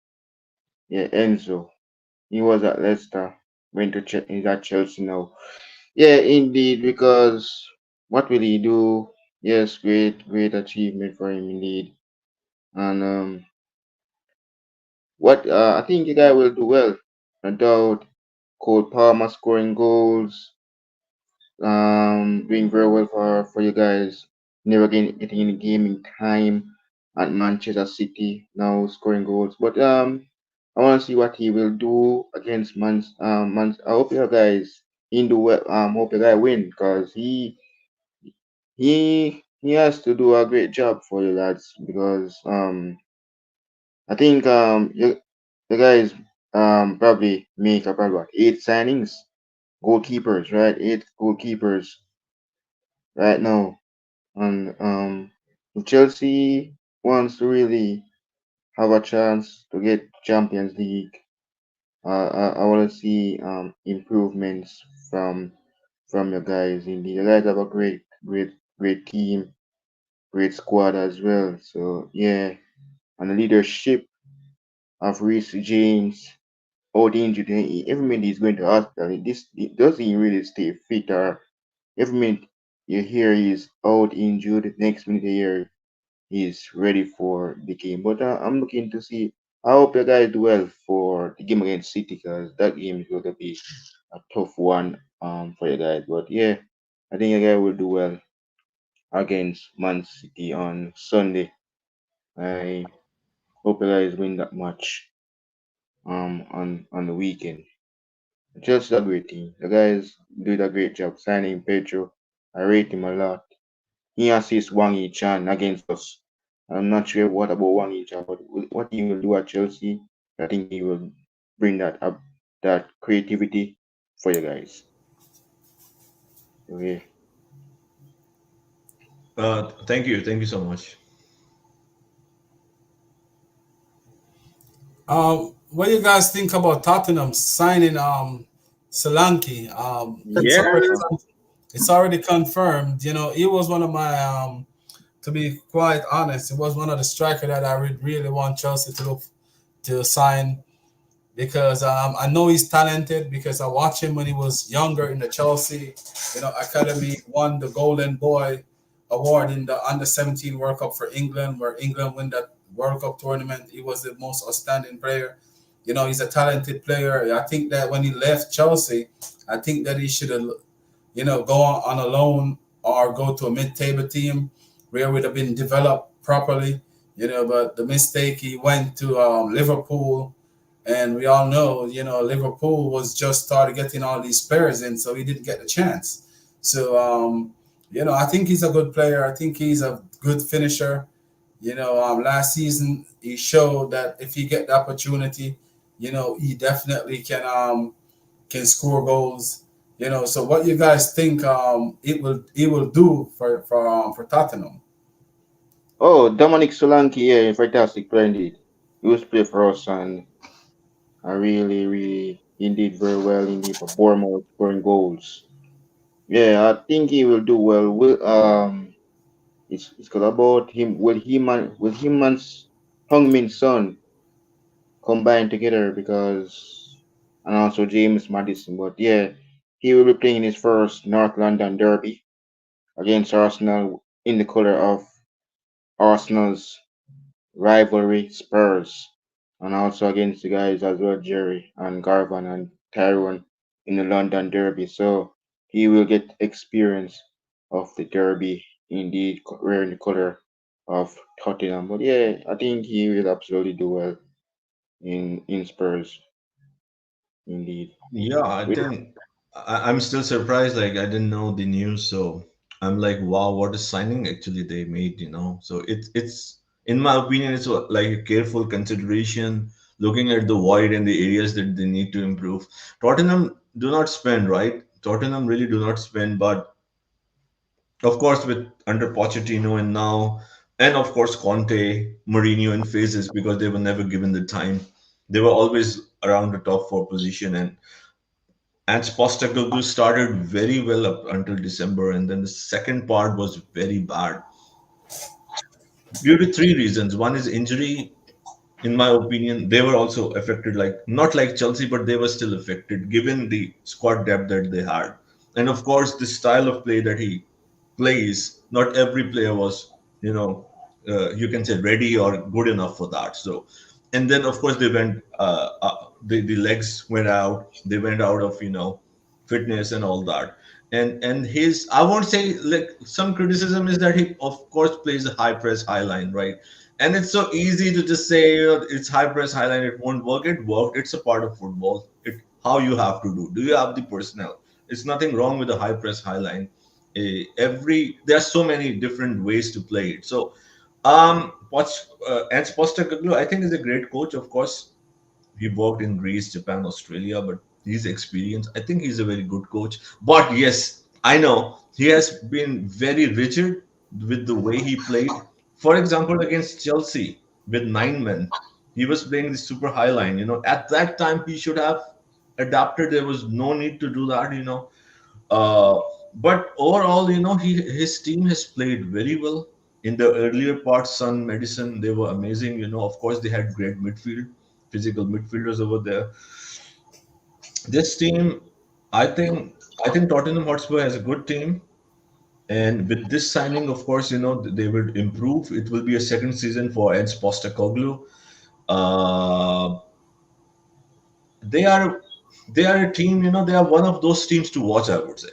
yeah, Enzo. He was at Leicester. Went to he's at Chelsea now. Yeah, indeed, because what will he do? Yes, great achievement for him indeed. And what I think the guy will do well. No doubt. Cole Palmer scoring goals. Doing very well for you guys. Never getting any gaming time at Manchester City now scoring goals. But I want to see what he will do against Man. I hope you guys in do well. Hope the guy win because he has to do a great job for you lads because I think the guys probably make about what 8 signings goalkeepers, right? 8 goalkeepers right now. And if Chelsea wants to really have a chance to get Champions League, I want to see improvements from your guys. Indeed, you guys have a great team, great squad as well. So yeah, and the leadership of Reece James out injured. Every minute he's going to hospital. This does he really stay fit or every minute you hear he's out injured, next minute you hear he's ready for the game. But I'm looking to see. I hope you guys do well for the game against City because that game is going to be a tough one for you guys. But yeah, I think you guys will do well against Man City on Sunday. I hope you guys win that match on the weekend. Just a great team. The guys did a great job signing Pedro. I rate him a lot. He assists Wang Yi-chan against us. I'm not sure what about Wang Yi-chan, but what he will do at Chelsea, I think he will bring that up, that creativity for you guys. So, yeah. Thank you so much. What do you guys think about Tottenham signing Solanke? Yeah. It's already confirmed. You know, he was one of my to be quite honest, it was one of the striker that I would really want Chelsea to look to sign because I know he's talented because I watched him when he was younger in the Chelsea, academy. Won the Golden Boy award in the Under 17 World Cup for England, where England won that World Cup tournament. He was the most outstanding player. You know, he's a talented player. I think that when he left Chelsea, I think that he should have, go on a loan or go to a mid-table team where it would have been developed properly. But the mistake, he went to Liverpool, and we all know, Liverpool was just started getting all these players in, so he didn't get the chance. So, I think he's a good player. I think he's a good finisher. Last season he showed that if he get the opportunity, he definitely can score goals. So what you guys think it will do for Tottenham? Oh, Dominic Solanke, yeah, fantastic player indeed. He was play for us and I really, he did very well indeed for Bournemouth scoring goals. Yeah, I think he will do well. It's got about him. Will him and Hung Min Son combine together because and also James Madison. But yeah, he will be playing his first North London derby against Arsenal in the colour of Arsenal's rivalry Spurs, and also against the guys as well, Jerry and Garvan and Tyrone in the London Derby. So he will get experience of the Derby, indeed wearing the colour of Tottenham. But yeah, I think he will absolutely do well in Spurs, indeed. Yeah, I With think I'm still surprised. Like I didn't know the news, so I'm like, wow, what a signing actually they made, you know. So it's in my opinion, it's like a careful consideration, looking at the void and the areas that they need to improve. Tottenham do not spend, right? Tottenham really do not spend, but of course with under Pochettino and now, and of course Conte, Mourinho in phases because they were never given the time. They were always around the top four position and Postecoglou started very well up until December, and then the second part was very bad due to three reasons. One is injury. In my opinion, they were also affected, like not like Chelsea, but they were still affected given the squad depth that they had, and of course the style of play that he plays. Not every player was, you can say ready or good enough for that. So, and then of course they went, the legs went out. They went out of fitness and all that. And his, I won't say, like, some criticism is that he of course plays a high press high line, right? And it's so easy to just say, it's high press high line, it won't work. It worked. It's a part of football. It how you have to do you have the personnel. It's nothing wrong with a high press high line. There are so many different ways to play it. So and Postecoglou, I think, is a great coach. Of course, he worked in Greece, Japan, Australia, but he's experienced. I think he's a very good coach. But yes, I know he has been very rigid with the way he played. For example, against Chelsea with 9 men, he was playing the super high line. At that time he should have adapted. There was no need to do that. Uh, but overall, his team has played very well in the earlier parts. Sun, Madison, they were amazing. Of course, they had great midfield, physical midfielders over there. This team, I think Tottenham Hotspur has a good team, and with this signing, of course, they will improve. It will be a second season for Eds Postecoglou. Uh, they are they are a team. They are one of those teams to watch, I would say,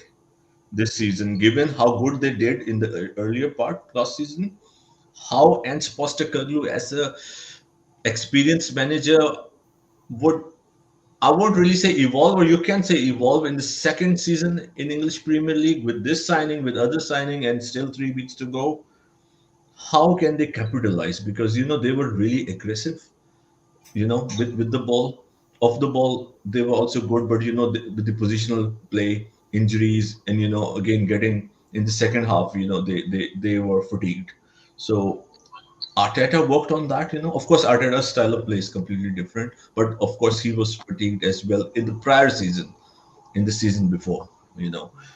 this season, given how good they did in the earlier part last season. How Ange Postecoglou, as a experienced manager, would, I won't really say evolve, or you can say evolve in the second season in English Premier League with this signing, with other signing, and still 3 weeks to go. How can they capitalize? Because they were really aggressive. With the ball, off the ball, they were also good. But with the positional play, injuries, and again getting in the second half, they were fatigued. So Arteta worked on that. Of course, Arteta's style of play is completely different, but of course he was fatigued as well in the prior season, in the season before.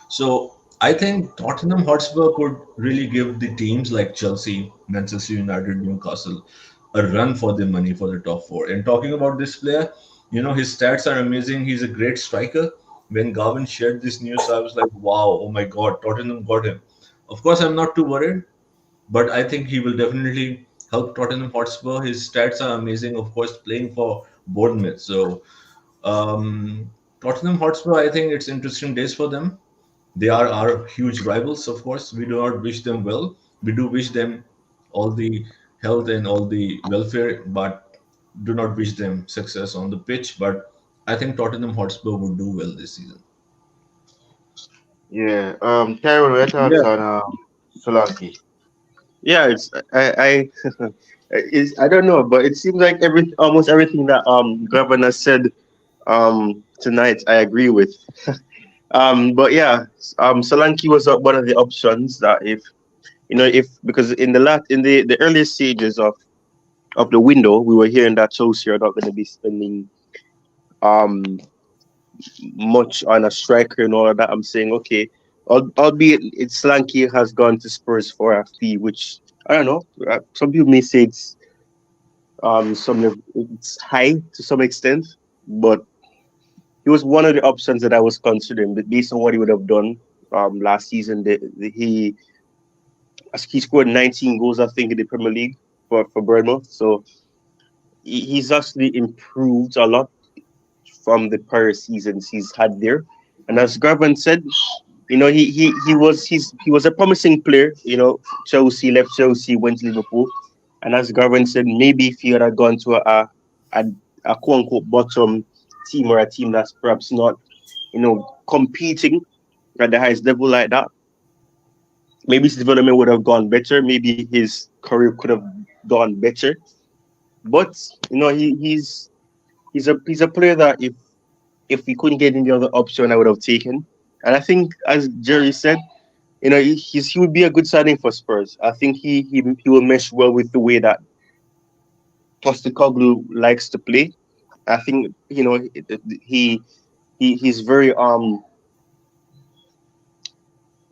So I think Tottenham Hotspur could really give the teams like Chelsea, Manchester United, Newcastle a run for the money for the top four. And talking about this player, his stats are amazing. He's a great striker. When Garvin shared this news, I was like, wow, oh my God, Tottenham got him. Of course, I'm not too worried, but I think he will definitely help Tottenham Hotspur. His stats are amazing, of course, playing for Bournemouth. So um, Tottenham Hotspur, I think it's interesting days for them. They are our huge rivals, of course. We do not wish them well. We do wish them all the health and all the welfare, but do not wish them success on the pitch. But I think Tottenham Hotspur would do well this season. yeah, Tyrone, what are your thoughts Yeah, on Solanke? yeah. I don't know, but it seems like almost everything that governor said tonight I agree with. But yeah, Solanke was one of the options that if because in the earliest stages of the window, we were hearing that Chelsea are not going to be spending um much on a striker and all of that. I'm saying, okay, albeit it's Solanke has gone to Spurs for a fee, which I don't know. Some people may say it's high to some extent, but he was one of the options that I was considering. But based on what he would have done last season, he scored 19 goals, I think, in the Premier League for Bournemouth. So he's actually improved a lot from the prior seasons he's had there. And as Garvan said, he was a promising player. Chelsea left Chelsea, went to Liverpool, and as Garvan said, maybe if he had gone to a, a quote unquote bottom team or a team that's perhaps not competing at the highest level like that, maybe his development would have gone better. Maybe his career could have gone better. But he's a player that if we couldn't get any other option, I would have taken. And I think, as Jerry said, he would be a good signing for Spurs. I think he will mesh well with the way that Postecoglou likes to play. I think he's very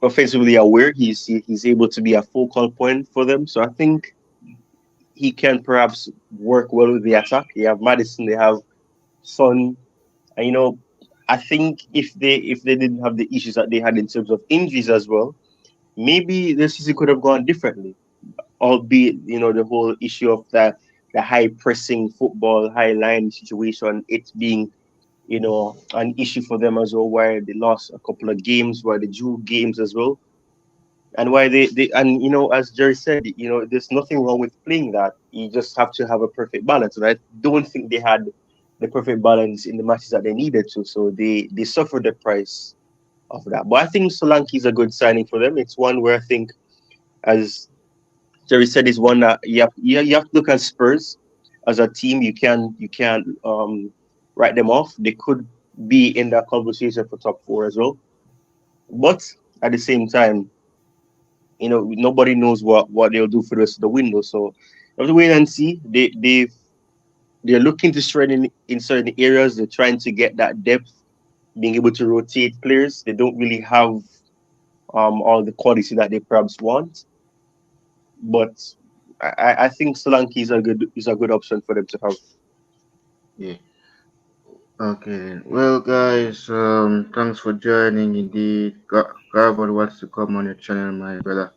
offensively aware. He's able to be a focal point for them. So I think he can perhaps work well with the attack. They have Madison, they have Son, and I think if they didn't have the issues that they had in terms of injuries as well, maybe the season could have gone differently. Albeit, the whole issue of the high pressing football, high line situation, it being an issue for them as well, where they lost a couple of games, where they drew games as well, and why they and as Jerry said, there's nothing wrong with playing that. You just have to have a perfect balance, and I don't think they had the perfect balance in the matches that they needed to, so they suffered the price of that. But I think Solanke is a good signing for them. It's one where I think, as Jerry said, is one that you have to look at Spurs as a team. You can't write them off. They could be in that conversation for top four as well. But at the same time, nobody knows what they'll do for the rest of the window. So you have to wait and see. They're looking to strengthen in certain areas. They're trying to get that depth, being able to rotate players. They don't really have all the quality that they perhaps want. But I think Solanke is a good option for them to have. Yeah. Okay then. Well, guys, thanks for joining. Indeed, Garbo wants to come on your channel, my brother.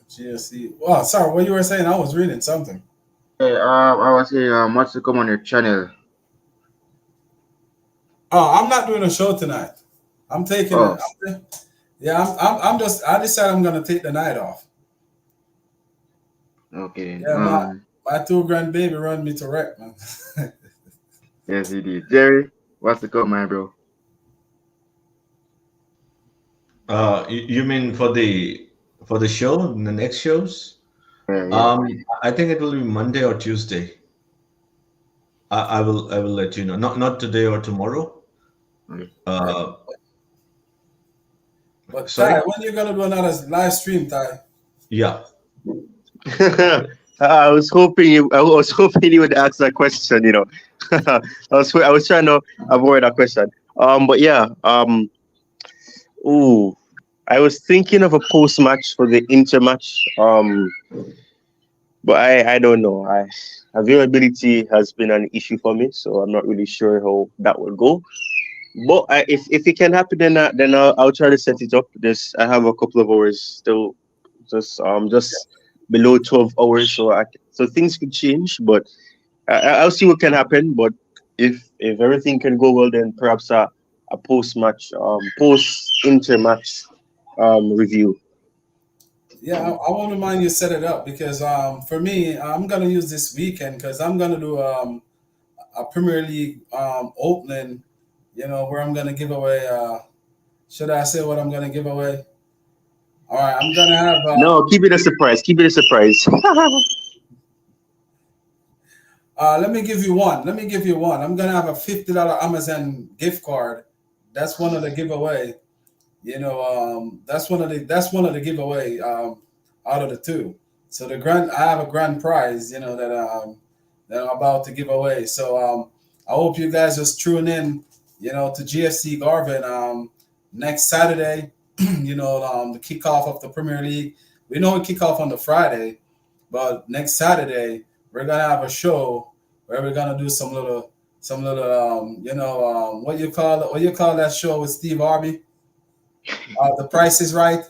GSC. Well, sorry, what you were saying? I was reading something. Hey, I was saying, wants to come on your channel. Oh, I'm not doing a show tonight. I'm taking Oh, it. Yeah, I'm just. I decided I'm gonna take the night off. okay then. Yeah, my two grandbaby run me to wreck, man. Yes, he did. Jerry, what's the come, my bro? You mean for the show, the next shows? Yeah, yeah. I think it will be Monday or Tuesday. I will let you know. Not today or tomorrow. Okay. Uh, But Ty, sorry. when you gonna do another live stream, Ty? Yeah. I was hoping you would ask that question. I was trying to avoid that question. But yeah. Ooh, I was thinking of a post match for the Inter match. But I don't know. Availability has been an issue for me, so I'm not really sure how that will go. But if it can happen, then I'll try to set it up. I have a couple of hours still, just below 12 hours, so things could change. But I'll see what can happen. But if everything can go well, then perhaps a post Inter match review. Yeah, I wouldn't mind you set it up because for me, I'm gonna use this weekend because I'm gonna do a Premier League opening. Where I'm gonna give away. Should I say what I'm gonna give away? All right, I'm gonna have. No, keep it a surprise. Keep it a surprise. Let me give you one. Let me give you one. I'm gonna have a $50 Amazon gift card. That's one of the giveaway. That's one of the giveaway out of the two. So I have a grand prize. That that I'm about to give away. So I hope you guys just tune in, to GFC Garvin next Saturday. The kickoff of the Premier League. We know we kick off on the Friday, but next Saturday we're gonna have a show where we're gonna do some little what you call that show with Steve Harvey? The Price is Right.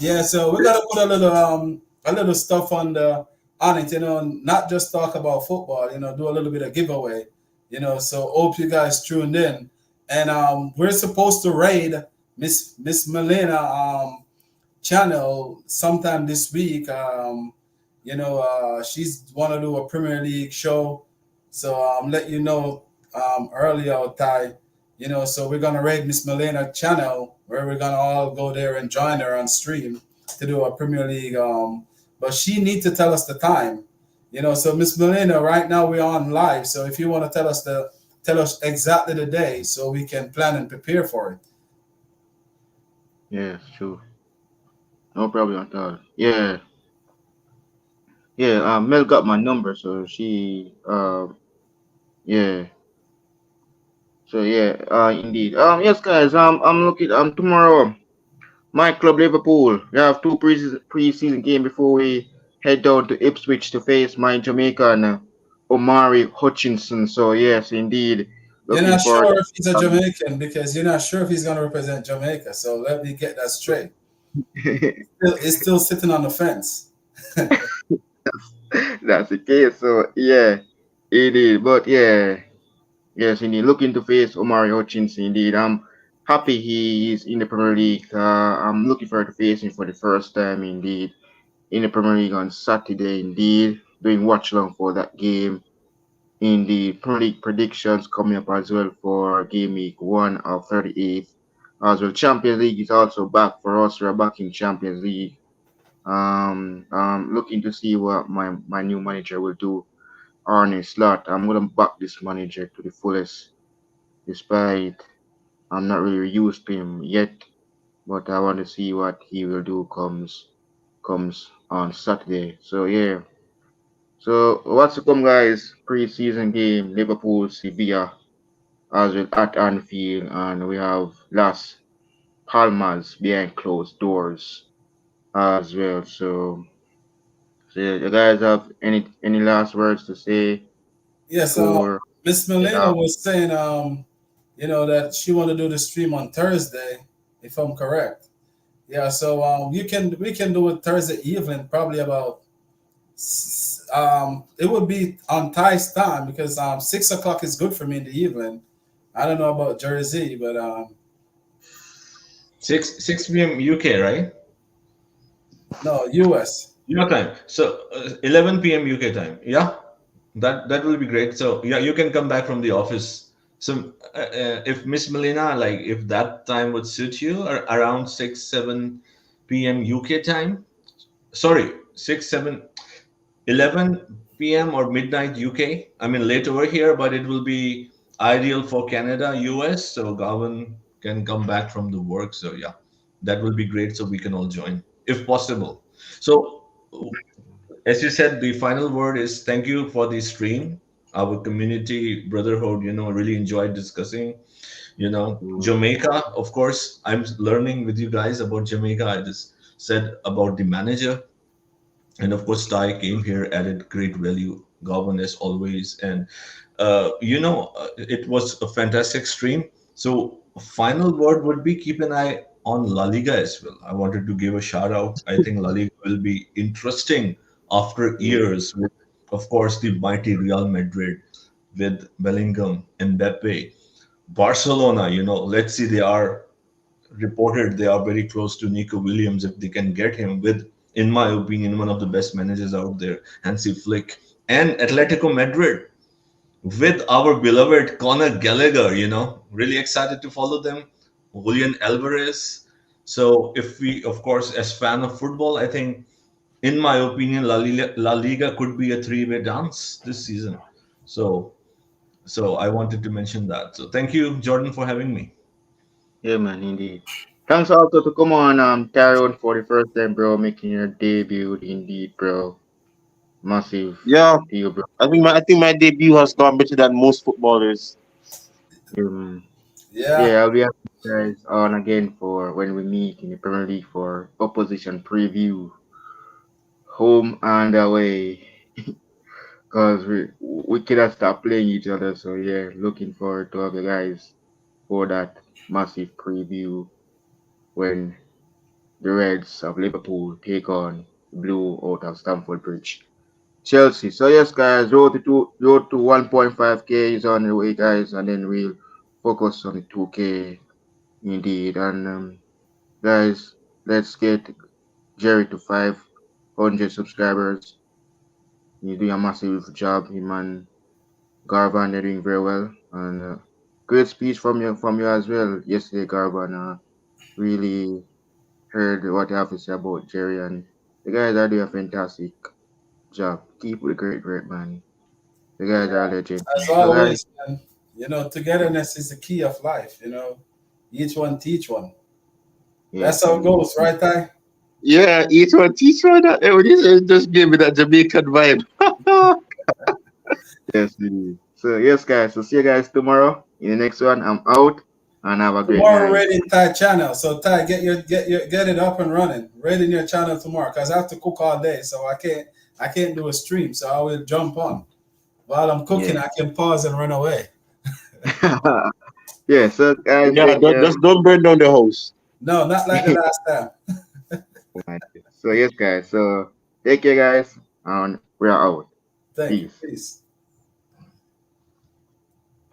Yeah, so we're gonna put a little stuff on it, not just talk about football, do a little bit of giveaway, so hope you guys tuned in. And we're supposed to raid Miss Melina channel sometime this week. She's wanna do a Premier League show. So let you know earlier, Ty. So we're gonna raid Miss Melina channel where we're gonna all go there and join her on stream to do a Premier League. But she need to tell us the time. So Miss Melina, right now we're on live. So if you want to tell us exactly the day so we can plan and prepare for it. Yeah, sure. No problem at all. Yeah, yeah. Mel got my number, so yeah. So yeah, indeed. Yes, guys. I'm looking. Tomorrow, my club Liverpool. We have two preseason game before we head down to Ipswich to face my Jamaican Omari Hutchinson. So yes, indeed, You're looking not forward. sure if he's a Um, Jamaican because you're not sure if he's going to represent Jamaica. So let me get that straight. It's still sitting on the fence. that's the case. So yeah, indeed. But yeah, yes, indeed. Looking to face Omari Hutchinson. Indeed, I'm happy he is in the Premier League. I'm looking forward to facing for the first time. Indeed, in the Premier League on Saturday. Indeed, doing watch along for that game. In the Premier League predictions coming up as well for game week 1 of 38th. As well, Champions League is also back for us. We're back in Champions League. Looking to see what my new manager will do. Arne Slot. I'm gonna back this manager to the fullest, despite I'm not really used to him yet. But I want to see what he will do comes on Saturday. So yeah. So what's to come, guys? Preseason game, Liverpool, Sevilla, as well at Anfield, and we have Las Palmas behind closed doors as well. So yeah, you guys have any last words to say Yes, before Miss we get Melina out? was saying, that she want to do the stream on Thursday, if I'm correct. Yeah, so we can do it Thursday evening, probably about it would be on Thai's time because 6 o'clock is good for me in the evening. I don't know about Jersey, but 6 p.m. UK, right? no, US. Your time. So 11 p.m. UK time. Yeah, that will be great. So yeah, you can come back from the office. So if Miss Melina, like if that time would suit you, or around 6 7 p.m. UK time. Sorry, 6 7 11 p.m. or midnight UK. I mean late over here, but it will be ideal for Canada, US. So Gavin can come back from the work. So yeah, that will be great. So we can all join if possible. So as you said, the final word is thank you for the stream. Our community brotherhood, really enjoyed discussing. Jamaica, of course, I'm learning with you guys about Jamaica. I just said about the manager, and of course, Ty came here, added great value, Govan as always, and it was a fantastic stream. So, final word would be keep an eye on La Liga as well. I wanted to give a shout out. I think La Liga will be interesting after Yeah, years with, of course, the mighty Real Madrid with Bellingham, Mbappe, Barcelona. Let's see, they are reported they are very close to Nico Williams if they can get him with, in my opinion, one of the best managers out there, Hansi Flick, and Atletico Madrid with our beloved Conor Gallagher. Really excited to follow them, Julian Alvarez. So if we, of course, as fan of football, I think, in my opinion, La Liga could be a three-way dance this season. So, so I wanted to mention that. So thank you, Jordan, for having me. yeah, man, indeed. Thanks also to come on, Tyrone, for the first time, bro, making your debut, indeed, bro. Massive Yeah, deal, bro. I think my debut has gone better than most footballers. Um, Yeah, yeah, I'll be having you guys on again for when we meet in the Premier League for opposition preview, home and away. Cause we cannot stop playing each other. So yeah, looking forward to have you guys for that massive preview when the Reds of Liverpool take on Blue out of Stamford Bridge. Chelsea. So yes, guys, road to 1.5k is on the way, guys, and then we'll focus on the 2k indeed. And guys, let's get Jerry to 500 subscribers. He's doing a massive job. Him and Garvan, they're doing very well. And great speech from you as well yesterday, Garvan. Really heard what you have to say about Jerry, and the guys are doing a fantastic job. Keep with the great man. The guys are yeah. legend. As So guys, always, man. Togetherness is the key of life. Each one teach one. That's yes, how it indeed. goes, right, Ty? Yeah, each one teach one. Just gave me that Jamaican vibe. Yes, indeed. So yes, guys. So see you guys tomorrow in the next one. I'm out and have a great Tomorrow, night. ready in Ty channel. So Ty, get it up and running. Ready in your channel tomorrow, cause I have to cook all day, so I can't do a stream. So I will jump on while I'm cooking. Yeah. I can pause and run away. Yeah. So guys, Yeah, just don't burn down the house. No, not like the last time. so yes, guys. So take care, guys, and we're out. Thank you. Peace. Peace.